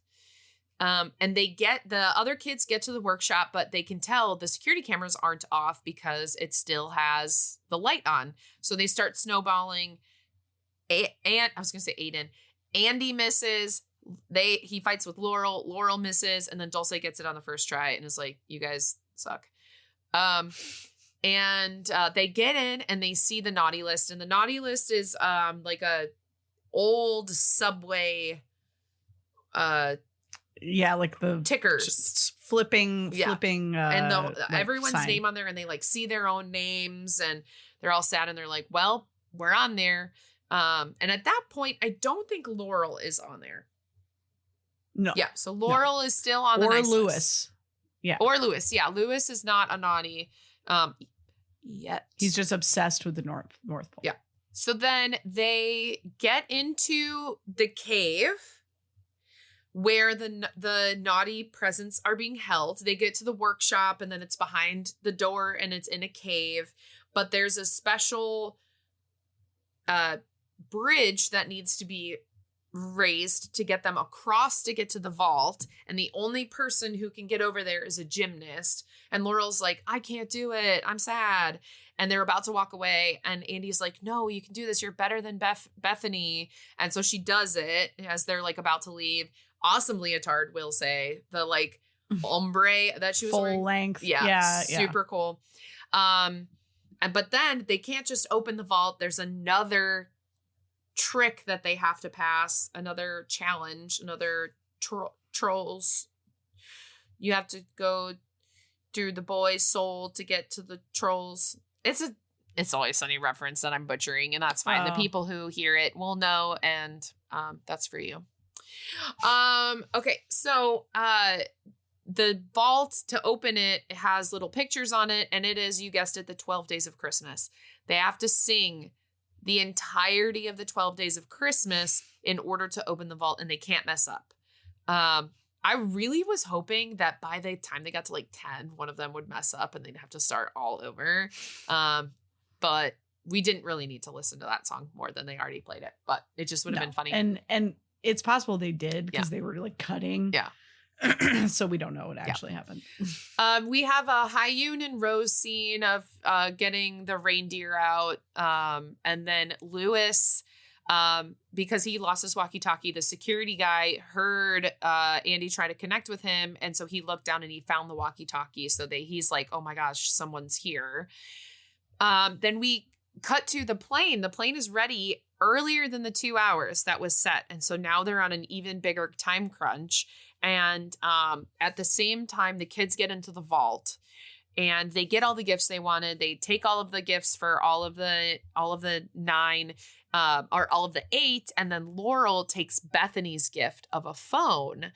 And the other kids get to the workshop, but they can tell the security cameras aren't off because it still has the light on. So they start snowballing. And I was going to say Aiden. Andy misses. He fights with Laurel. Laurel misses. And then Dulce gets it on the first try and is like, you guys suck. And they get in and they see the naughty list. And the naughty list is like a old subway like the tickers flipping and like everyone's sign. name on there, and they like see their own names and they're all sad and they're like, well, we're on there. And at that point, I don't think Laurel is on there. No. Yeah. So Laurel is still on the or nice Lewis. list. Yeah. Or Lewis. Yeah. Lewis is not a naughty yet. He's just obsessed with the North Pole. Yeah. So then they get into the cave where the naughty presents are being held. They get to the workshop and then it's behind the door and it's in a cave, but there's a special bridge that needs to be raised to get them across to get to the vault. And the only person who can get over there is a gymnast. And Laurel's like, I can't do it. I'm sad. And they're about to walk away. And Andy's like, no, you can do this. You're better than Bethany. And so she does it as they're like about to leave. Awesome leotard, will say. The like ombre that she was full wearing. length. Yeah. Super cool. But then they can't just open the vault. There's another trick that they have to pass, another challenge, another trolls. You have to go through the boy's soul to get to the trolls. It's Always Sunny reference that I'm butchering, and that's fine. The people who hear it will know, and that's for you. Okay, so the vault, to open it, has little pictures on it, and it is, you guessed it, the 12 Days of Christmas. They have to sing the entirety of the 12 Days of Christmas in order to open the vault, and they can't mess up. I really was hoping that by the time they got to like 10, one of them would mess up and they'd have to start all over. But we didn't really need to listen to that song more than they already played it, but it just would have been funny. And it's possible they did because they were like cutting. Yeah. So we don't know what actually happened. We have a Hyun and Rose scene of getting the reindeer out. And then Lewis, because he lost his walkie-talkie, the security guy heard Andy try to connect with him. And so he looked down and he found the walkie-talkie. So he's like, oh my gosh, someone's here. Then we cut to the plane. The plane is ready earlier than the 2 hours that was set. And so now they're on an even bigger time crunch. And at the same time, the kids get into the vault and they get all the gifts they wanted. They take all of the gifts for all of the 9, or all of the 8. And then Laurel takes Bethany's gift of a phone,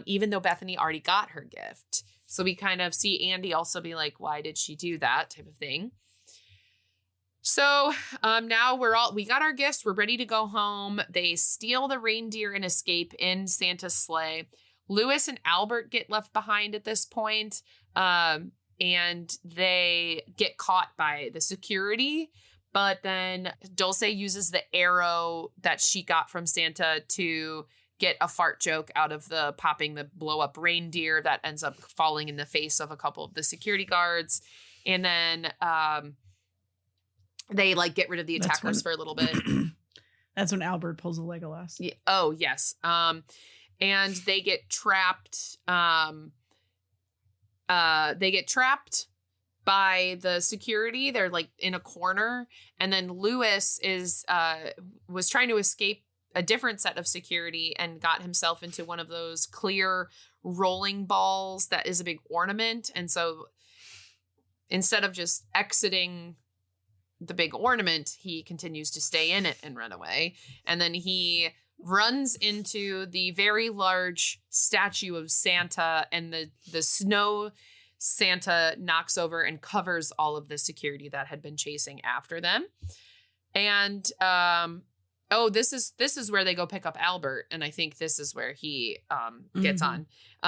even though Bethany already got her gift. So we kind of see Andy also be like, why did she do that type of thing? So now we got our gifts. We're ready to go home. They steal the reindeer and escape in Santa's sleigh. Lewis and Albert get left behind at this point, and they get caught by the security. But then Dulce uses the arrow that she got from Santa to get a fart joke out of the blow up reindeer that ends up falling in the face of a couple of the security guards. And then they like get rid of the attackers for a little bit. That's when Albert pulls a Legolas. Yeah. Oh, yes. And they get trapped. They get trapped by the security. They're like in a corner. And then Lewis was trying to escape a different set of security and got himself into one of those clear rolling balls that is a big ornament. And so instead of just exiting the big ornament, he continues to stay in it and run away. And then he runs into the very large statue of Santa, and the snow Santa knocks over and covers all of the security that had been chasing after them. And this is where they go pick up Albert, and I think this is where he gets on,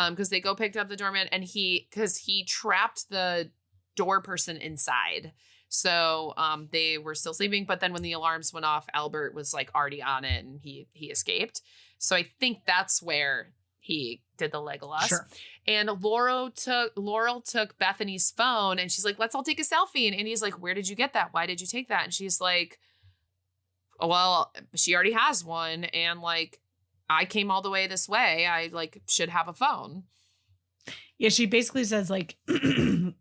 because they go pick up the doorman, and because he trapped the door person inside. So they were still sleeping, but then when the alarms went off, Albert was like already on it, and he escaped. So I think that's where he did the Legolas. Sure. And Laurel took Bethany's phone, and she's like, let's all take a selfie. And Andy's like, where did you get that? Why did you take that? And she's like, well, she already has one, and like I came all the way this way. I like should have a phone. Yeah, she basically says like,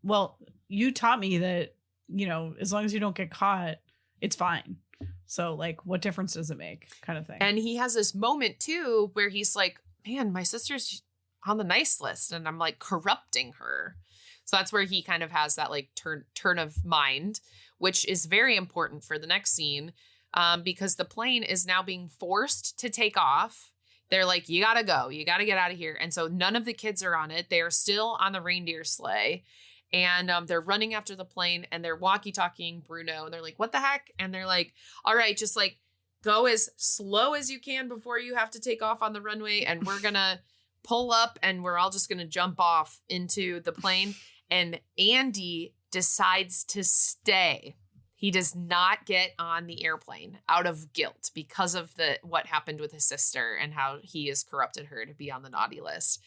well, you taught me that, you know, as long as you don't get caught, it's fine. So like, what difference does it make, kind of thing. And he has this moment too where he's like, man, my sister's on the nice list and I'm like corrupting her. So that's where he kind of has that like turn of mind, which is very important for the next scene, because the plane is now being forced to take off. They're like, you gotta go, you gotta get out of here. And so none of the kids are on it. They are still on the reindeer sleigh. And they're running after the plane, and they're walkie-talkieing Bruno. And they're like, what the heck? And they're like, all right, just like go as slow as you can before you have to take off on the runway. And we're going to pull up, and we're all just going to jump off into the plane. And Andy decides to stay. He does not get on the airplane out of guilt because of what happened with his sister and how he has corrupted her to be on the naughty list.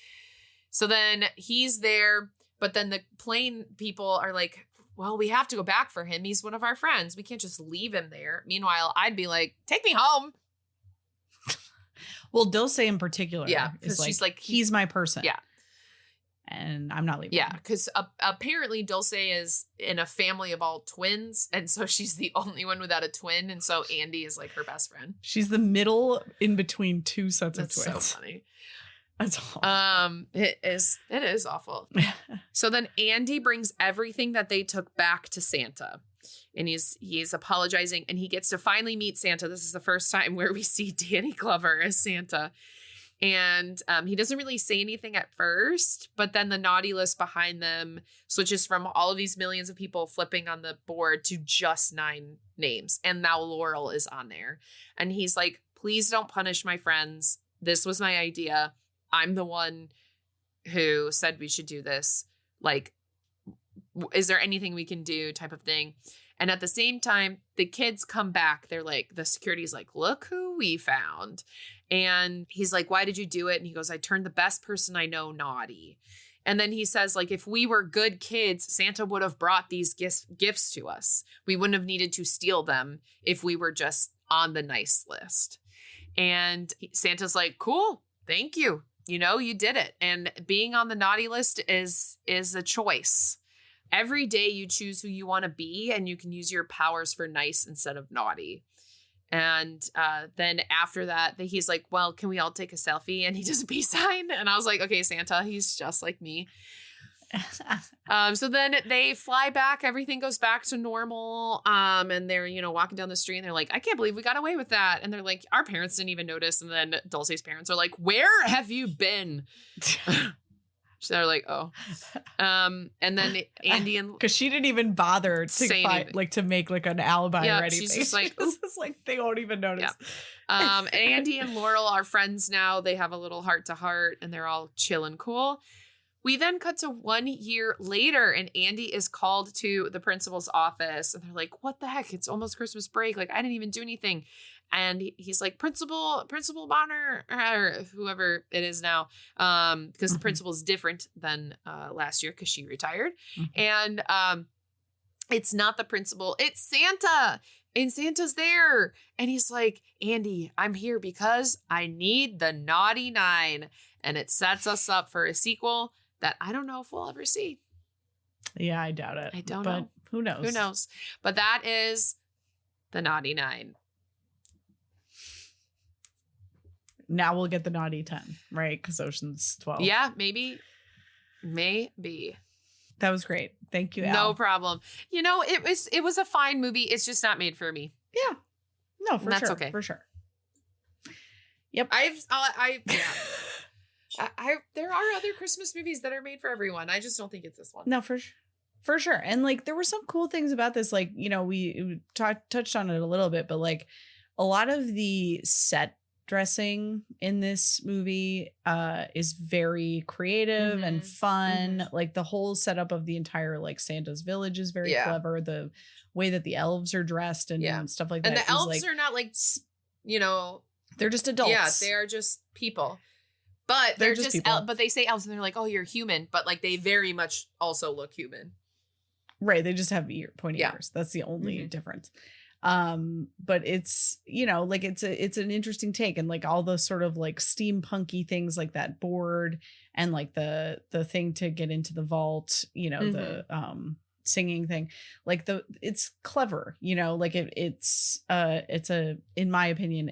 So then he's there. But then the plane people are like, well, we have to go back for him. He's one of our friends. We can't just leave him there. Meanwhile, I'd be like, take me home. Well, Dulce in particular. Yeah. Because she's like, he's my person. Yeah. And I'm not leaving. Yeah. Because apparently Dulce is in a family of all twins. And so she's the only one without a twin. And so Andy is like her best friend. She's the middle in between two sets of twins. That's so funny. That's awful. It is awful. So then Andy brings everything that they took back to Santa, and he's apologizing, and he gets to finally meet Santa. This is the first time where we see Danny Glover as Santa, And he doesn't really say anything at first, but then the naughty list behind them switches from all of these millions of people flipping on the board to just 9 names. And now Laurel is on there. And he's like, please don't punish my friends. This was my idea. I'm the one who said we should do this. Like, is there anything we can do type of thing? And at the same time, the kids come back. They're like, the security's like, look who we found. And he's like, why did you do it? And he goes, I turned the best person I know naughty. And then he says, like, if we were good kids, Santa would have brought these gifts to us. We wouldn't have needed to steal them if we were just on the nice list. And Santa's like, cool, thank you. You know, you did it. And being on the naughty list is a choice. Every day you choose who you want to be, and you can use your powers for nice instead of naughty. And then after that, he's like, well, can we all take a selfie? And he does a peace sign. And I was like, okay, Santa, he's just like me. So then they fly back. Everything goes back to normal. And they're, walking down the street and they're like, I can't believe we got away with that. And they're like, our parents didn't even notice. And then Dulce's parents are like, where have you been? So they're like, oh. And then Andy and because she didn't even bother to make like an alibi or anything. She's just like, it's like they won't even notice. Yeah. Andy and Laurel are friends now. They have a little heart to heart and they're all chill and cool. We then cut to 1 year later and Andy is called to the principal's office and they're like, what the heck? It's almost Christmas break. Like, I didn't even do anything. And he's like, Principal Bonner, or whoever it is now, because the principal is different than last year because she retired. And it's not the principal, it's Santa. And Santa's there. And he's like, Andy, I'm here because I need the naughty 9. And it sets us up for a sequel that I don't know if we'll ever see. Yeah, I doubt it. I don't know. Who knows? Who knows? But that is the naughty 9. Now we'll get the naughty 10, right? Because Ocean's 12. Yeah, maybe. That was great. Thank you, Al. No problem. It was a fine movie. It's just not made for me. Yeah. No, for That's sure. okay. For sure. Yep. There are other Christmas movies that are made for everyone. I just don't think it's this one. No, for sure. And like, there were some cool things about this. Like, we touched on it a little bit, but like a lot of the set dressing in this movie is very creative and fun. Like the whole setup of the entire like Santa's village is very clever. The way that the elves are dressed and stuff like that. And the elves are not like, they're just adults. Yeah, they are just people. But they're just but they say elves and they're like, oh, you're human. But like they very much also look human. Right. They just have pointy ears. That's the only difference. But it's, like it's an interesting take, and like all the sort of like steampunky things like that board and like the thing to get into the vault, the singing thing, like it's clever, like it's in my opinion,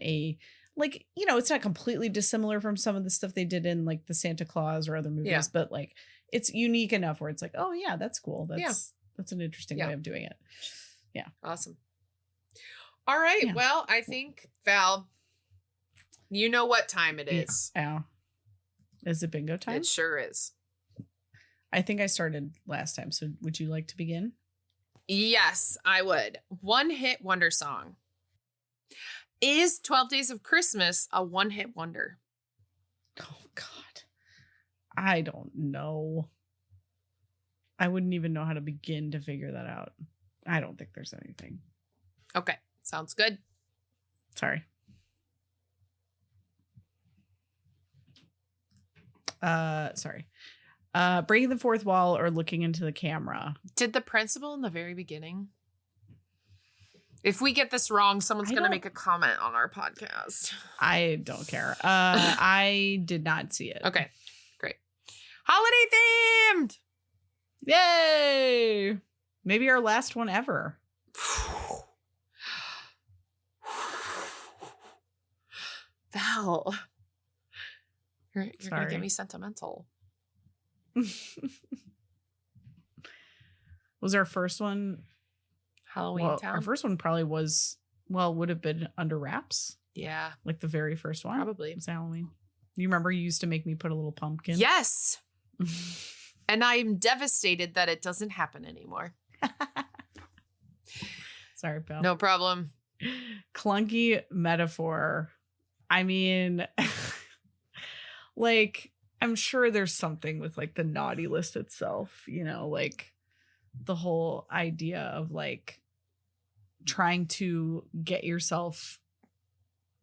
like, it's not completely dissimilar from some of the stuff they did in like the Santa Claus or other movies, but like it's unique enough where it's like, oh yeah, that's cool. That's an interesting way of doing it. Yeah. Awesome. All right. Yeah. Well, I think, Val, you know what time it is. Yeah. Is it bingo time? It sure is. I think I started last time. So would you like to begin? Yes, I would. One-hit wonder song. Is 12 Days of Christmas a one-hit wonder? Oh, God. I don't know. I wouldn't even know how to begin to figure that out. I don't think there's anything. Okay. Sounds good. Sorry. Breaking the fourth wall or looking into the camera. Did the principal in the very beginning? If we get this wrong, someone's going to make a comment on our podcast. I don't care. I did not see it. Okay, great. Holiday themed! Yay! Maybe our last one ever. Val, you're going to get me sentimental. Was our first one Halloween Town? Our first one probably would have been Under Wraps. Yeah. Like the very first one. Probably. It was Halloween. You remember you used to make me put a little pumpkin? Yes. And I'm devastated that it doesn't happen anymore. Sorry, pal. No problem. Clunky metaphor. I mean, like, I'm sure there's something with like the naughty list itself, you know, like the whole idea of like trying to get yourself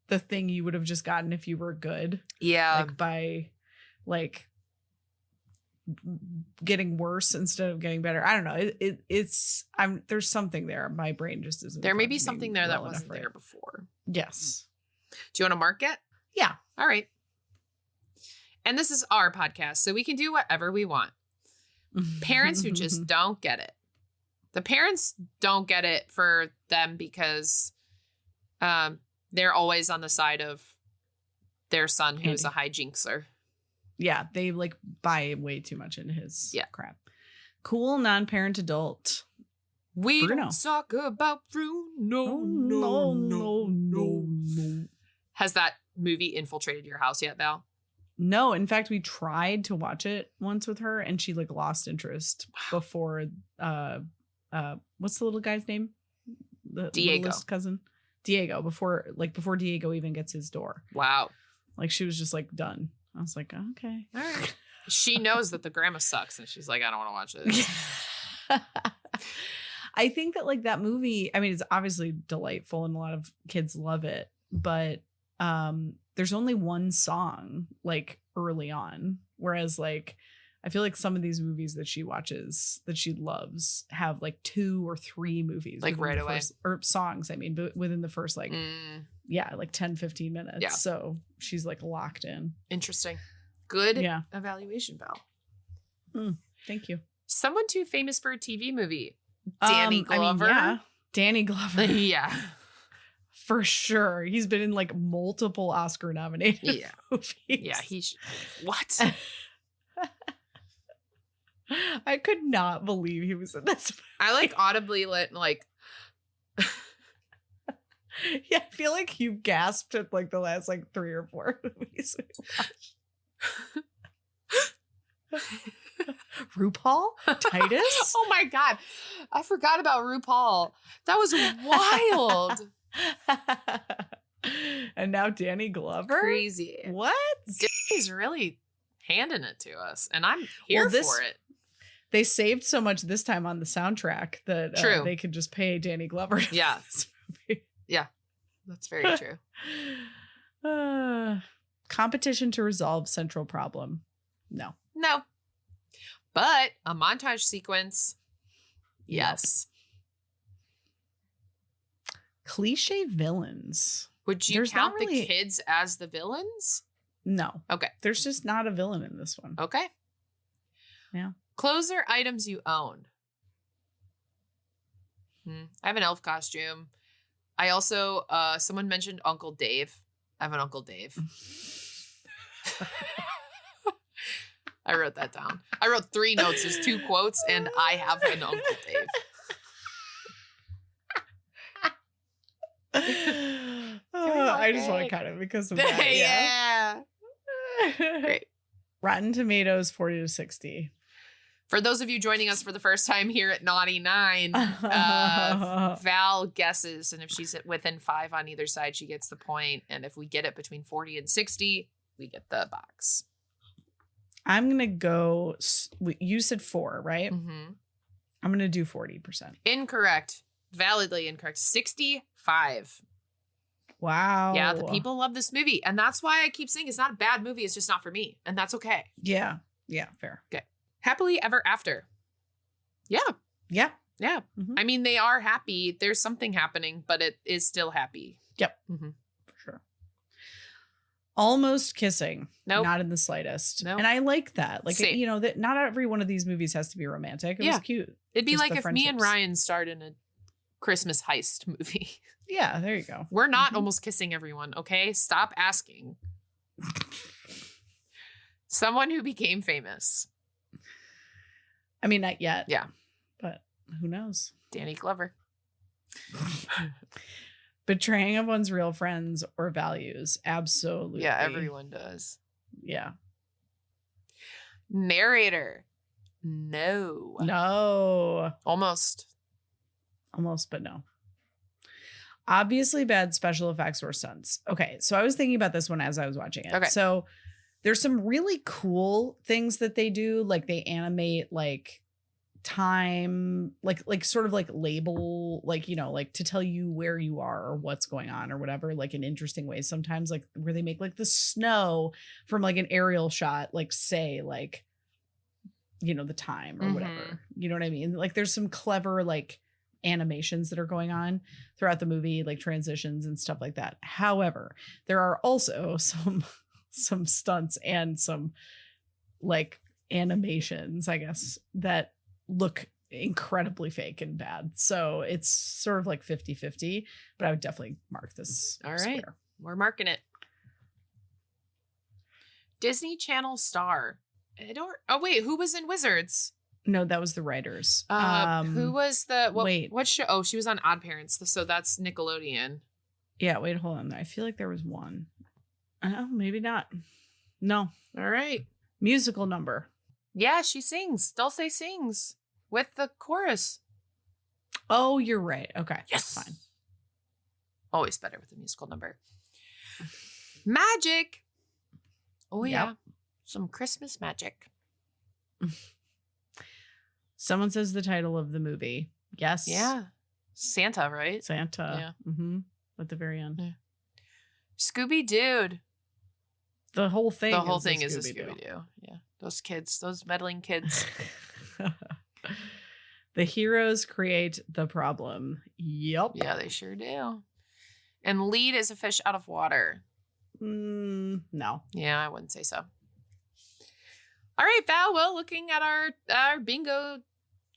the thing you would have just gotten if you were good. Yeah. Like by like getting worse instead of getting better. I don't know. There's something there. My brain just isn't. There may be something there that wasn't there before. Yes. Do you want to mark it? Yeah. All right. And this is our podcast, so we can do whatever we want. Parents who just don't get it. The parents don't get it for them because they're always on the side of their son who's a hijinxer. Yeah, they like buy way too much into his crap. Cool non-parent adult. We Bruno. don't talk about Bruno. No. Has that movie infiltrated your house yet, Val? No, in fact, we tried to watch it once with her, and she like lost interest before. What's the little guy's name? The Diego. littlest cousin. Diego. Before Diego even gets his door. Wow. Like she was just like done. I was like, okay, all right. She knows that the grandma sucks, and she's like, I don't want to watch this. I think that like that movie. I mean, it's obviously delightful, and a lot of kids love it, but there's only one song like early on, whereas like I feel like some of these movies that she watches that she loves have like 2 or 3 movies like right away or songs. I mean, but within the first like like 10-15 minutes. Yeah. So she's like locked in. Interesting. Good evaluation, Val. Thank you. Someone too famous for a TV movie. Danny Glover. I mean, yeah. Danny Glover. Yeah. For sure. He's been in like multiple Oscar nominated movies. Yeah, what? I could not believe he was in this movie. I like audibly like yeah, I feel like you gasped at like the last like 3 or 4 movies we watched. RuPaul? Titus? Oh my God. I forgot about RuPaul. That was wild. And now Danny Glover? Crazy. What? Disney's really handing it to us, and I'm here for it. They saved so much this time on the soundtrack that they could just pay Danny Glover. Yeah. Yeah. That's very true. Competition to resolve central problem. No. But a montage sequence. Yes. Cliche villains. Would you count the kids as the villains? No. Okay. There's just not a villain in this one. Okay. Yeah. Clothes or items you own. I have an elf costume. I also, someone mentioned Uncle Dave. I have an Uncle Dave. I wrote that down. I wrote 3 notes as 2 quotes, and I have an Uncle Dave. I just want to cut it because of that. Yeah. Great. Rotten Tomatoes 40 to 60. For those of you joining us for the first time here at Naughty 9, Val guesses, and if she's within 5 on either side, she gets the point. And if we get it between 40 and 60, we get the box. I'm going to go, you said 4, right? Mm-hmm. I'm going to do 40%. Incorrect. Validly incorrect. 65. Wow. Yeah, the people love this movie. And that's why I keep saying it's not a bad movie. It's just not for me. And that's okay. Yeah. Yeah, fair. Okay. Happily Ever After. Yeah. Yeah. Yeah. Mm-hmm. I mean, they are happy. There's something happening, but it is still happy. Yep. Mm-hmm. For sure. Almost Kissing. Nope. Not in the slightest. Nope. And I like that. Like, Same. you know, that not every one of these movies has to be romantic. It was cute. It'd be Just like the if me and Ryan starred in a Christmas heist movie. Yeah, there you go. We're not almost kissing everyone, okay? Stop asking. Someone who became famous. I mean, not yet. Yeah. But who knows? Danny Glover. Betraying of one's real friends or values. Absolutely. Yeah, everyone does. Yeah. Narrator. No. No. Almost, but no. Obviously bad special effects or stunts. Okay, so I was thinking about this one as I was watching it. Okay. So there's some really cool things that they do. Like they animate like time, like sort of like label, like, you know, like to tell you where you are or what's going on or whatever, like in interesting ways. Sometimes like where they make like the snow from like an aerial shot, like say like, you know, the time or whatever. You know what I mean? Like there's some clever like animations that are going on throughout the movie, like transitions and stuff like that. However, there are also some stunts and some like animations, I guess, that look incredibly fake and bad. So it's sort of like 50-50, but I would definitely mark this. All right. square. We're marking it. Disney Channel star. Oh wait, who was in Wizards? No, that was the writers. Who was the wait. what show? Oh, she was on Odd Parents, so that's Nickelodeon. Yeah, wait, hold on. I feel like there was one. Oh, maybe not. No. All right. Musical number. Yeah, she sings. Dulce sings with the chorus. Oh, you're right. Okay. Yes. Fine. Always better with a musical number. Magic. Oh, Yep. yeah. Some Christmas magic. Someone says the title of the movie. Yes. Yeah. Santa, right? Santa. Yeah. Mm-hmm. At the very end. Yeah. Scooby Dude. The whole thing. The whole thing a is a Scooby-Doo. Scooby-Doo. Yeah. Those kids, those meddling kids. The heroes create the problem. Yup. Yeah, they sure do. And lead is a fish out of water. No. Yeah, I wouldn't say so. All right, Val. Well, looking at our bingo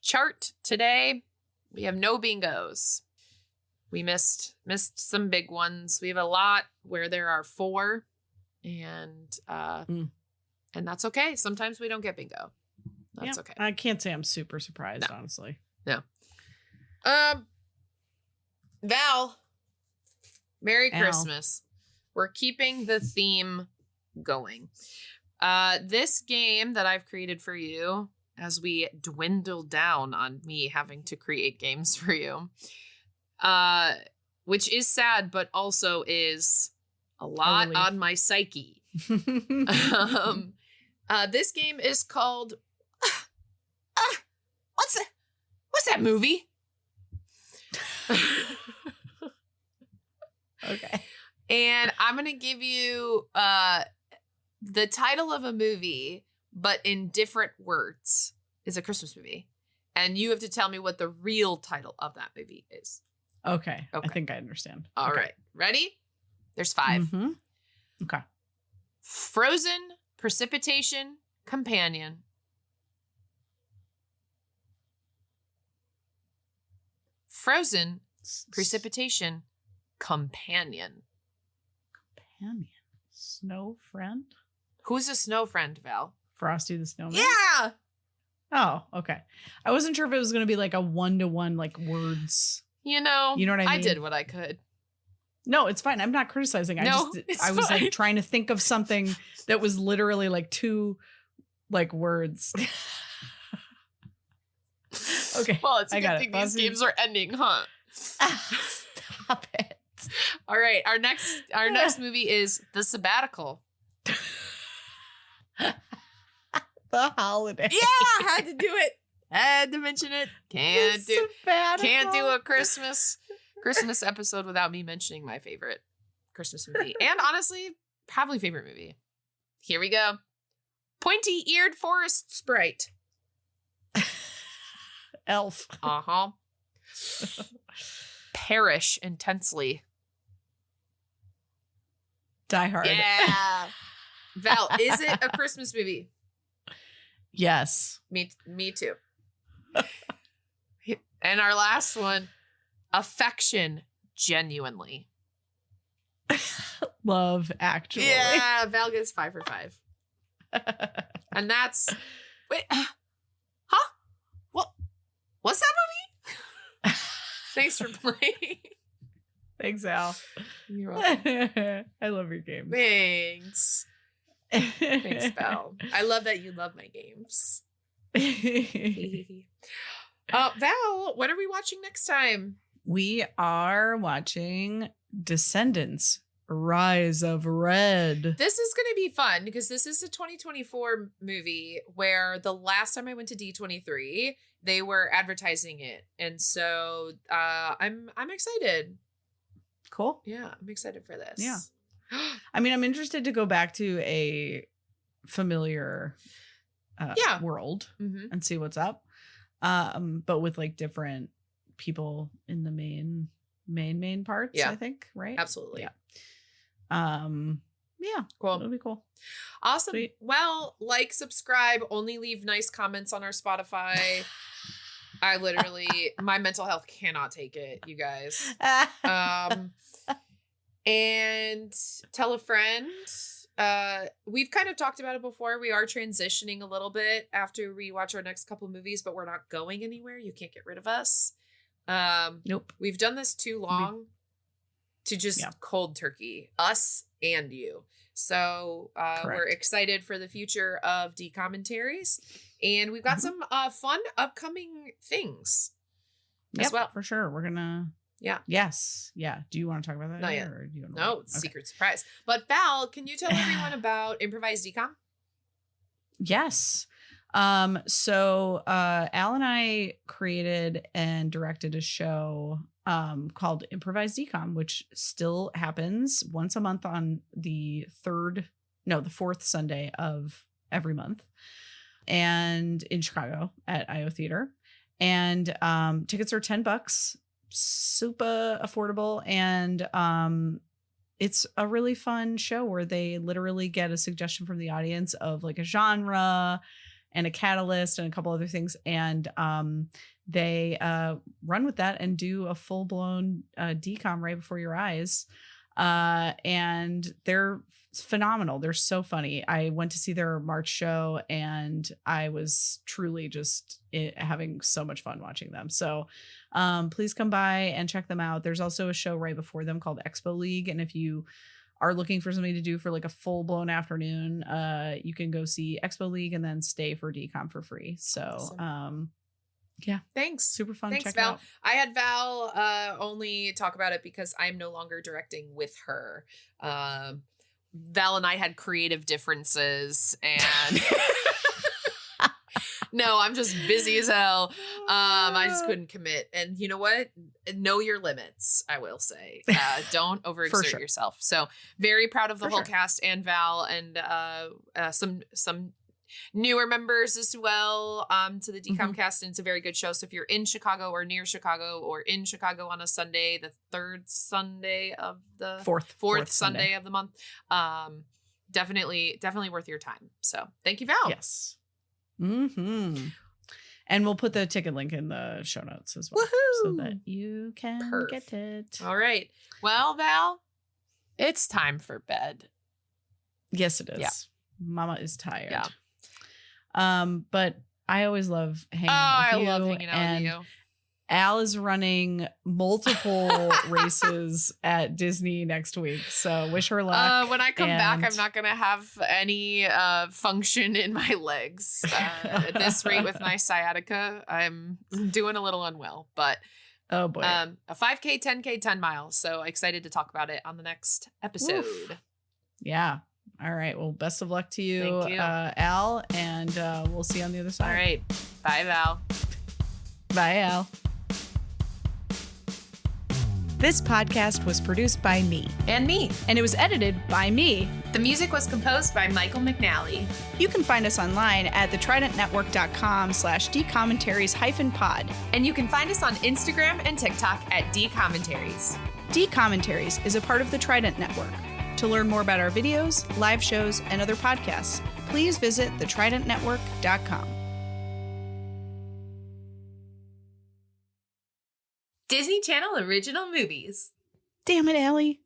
chart today, we have no bingos. We missed some big ones. We have a lot where there are 4, and that's okay. Sometimes we don't get bingo. That's okay. I can't say I'm super surprised, honestly. No. Val, Merry Christmas. We're keeping the theme going. This game that I've created for you, as we dwindle down on me having to create games for you, which is sad, but also is a lot on my psyche. This game is called what's that movie? Okay. And I'm going to give you the title of a movie, but in different words. It's a Christmas movie. And you have to tell me what the real title of that movie is. Okay. I think I understand. All right. Ready? There's 5. Mm-hmm. Okay. Frozen, Precipitation, Companion. Frozen, Precipitation, Companion. Companion. Snow friend? Who's a snow friend, Val? Frosty the Snowman? Yeah! Oh, okay. I wasn't sure if it was going to be like a 1-to-1 like words. You know what I mean? I did what I could. No, it's fine. I'm not criticizing. I was fine. like trying to think of something that was literally like 2 like words. Okay. Well, it's a good thing Frosty. these games are ending, huh? Stop it. All right. Our next movie is The Sabbatical. The Holiday. Yeah, had to do it. Had to mention it. Can't do a Christmas episode without me mentioning my favorite Christmas movie. And honestly, probably favorite movie. Here we go. Pointy-eared forest sprite. Elf. Uh-huh. Perish intensely. Die Hard. Yeah. Val, is it a Christmas movie? Yes. Me too. And our last one, Affection, Genuinely. Love, Actually. Yeah, Val gets 5 for 5. And that's huh? What's that movie? Thanks for playing. Thanks, Al. You're welcome. I love your games. Thanks. Thanks, Val. I love that you love my games. Val, what are we watching next time? We are watching Descendants, Rise of Red. This is going to be fun because this is a 2024 movie where the last time I went to D23, they were advertising it. And so I'm excited. Cool. Yeah, I'm excited for this. Yeah. I mean, I'm interested to go back to a familiar world and see what's up. But with like different people in the main parts, I think, right? Absolutely. Yeah. Yeah. Cool. It'll be cool. Awesome. Sweet. Well, like, subscribe, only leave nice comments on our Spotify. I literally, my mental health cannot take it, you guys. And tell a friend. We've kind of talked about it before. We are transitioning a little bit after we watch our next couple of movies, but we're not going anywhere. You can't get rid of us. Nope. We've done this too long to just cold turkey us and you. So we're excited for the future of D commentaries, and we've got some fun upcoming things as well. For sure. We're gonna. Yeah. Yes. Yeah. Do you want to talk about that? Not yet. Or do you want no, it's secret surprise. But Val, can you tell everyone about improvised decom? Yes. So Al and I created and directed a show called Improvised Decom, which still happens once a month on the fourth Sunday of every month, and in Chicago at IO Theater. And tickets are $10, super affordable, and it's a really fun show where they literally get a suggestion from the audience of like a genre and a catalyst and a couple other things, and they run with that and do a full-blown decom right before your eyes, and they're phenomenal. They're so funny. I went to see their March show, and I was truly just having so much fun watching them. So please come by and check them out. There's also a show right before them called Expo League, and if you are looking for something to do for like a full-blown afternoon, you can go see Expo League and then stay for decom for free. So awesome. Yeah, thanks. Super fun. Thanks, check Val. It out. I had Val only talk about it because I'm no longer directing with her. Val and I had creative differences, and no, I'm just busy as hell. I just couldn't commit. And you know what? Know your limits, I will say. Don't overexert yourself. So very proud of the whole cast and Val, and some newer members as well to the decom cast. And it's a very good show. So if you're in Chicago or near Chicago or in Chicago on a Sunday, the third Sunday of the fourth Sunday of the month, definitely worth your time. So thank you, Val. Yes. And we'll put the ticket link in the show notes as well. Woohoo! So that you can get it. All right. Well, Val, it's time for bed. Yes, it is. Yeah. Mama is tired. Yeah. But I always love hanging out with you. I love hanging out with you. Al is running multiple races at Disney next week, so wish her luck. When I come back, I'm not going to have any function in my legs. At this rate with my sciatica, I'm doing a little unwell. But oh boy, a 5K, 10K, 10 miles. So excited to talk about it on the next episode. Oof. Yeah. All right. Well, best of luck to you, Thank you. Al, and we'll see you on the other side. All right. Bye, Val. Bye, Al. This podcast was produced by me. And me. And it was edited by me. The music was composed by Michael McNally. You can find us online at thetridentnetwork.com/dcommentaries-pod. And you can find us on Instagram and TikTok at dcommentaries. D-Commentaries is a part of the Trident Network. To learn more about our videos, live shows, and other podcasts, please visit thetridentnetwork.com. Disney Channel original movies. Damn it, Allie.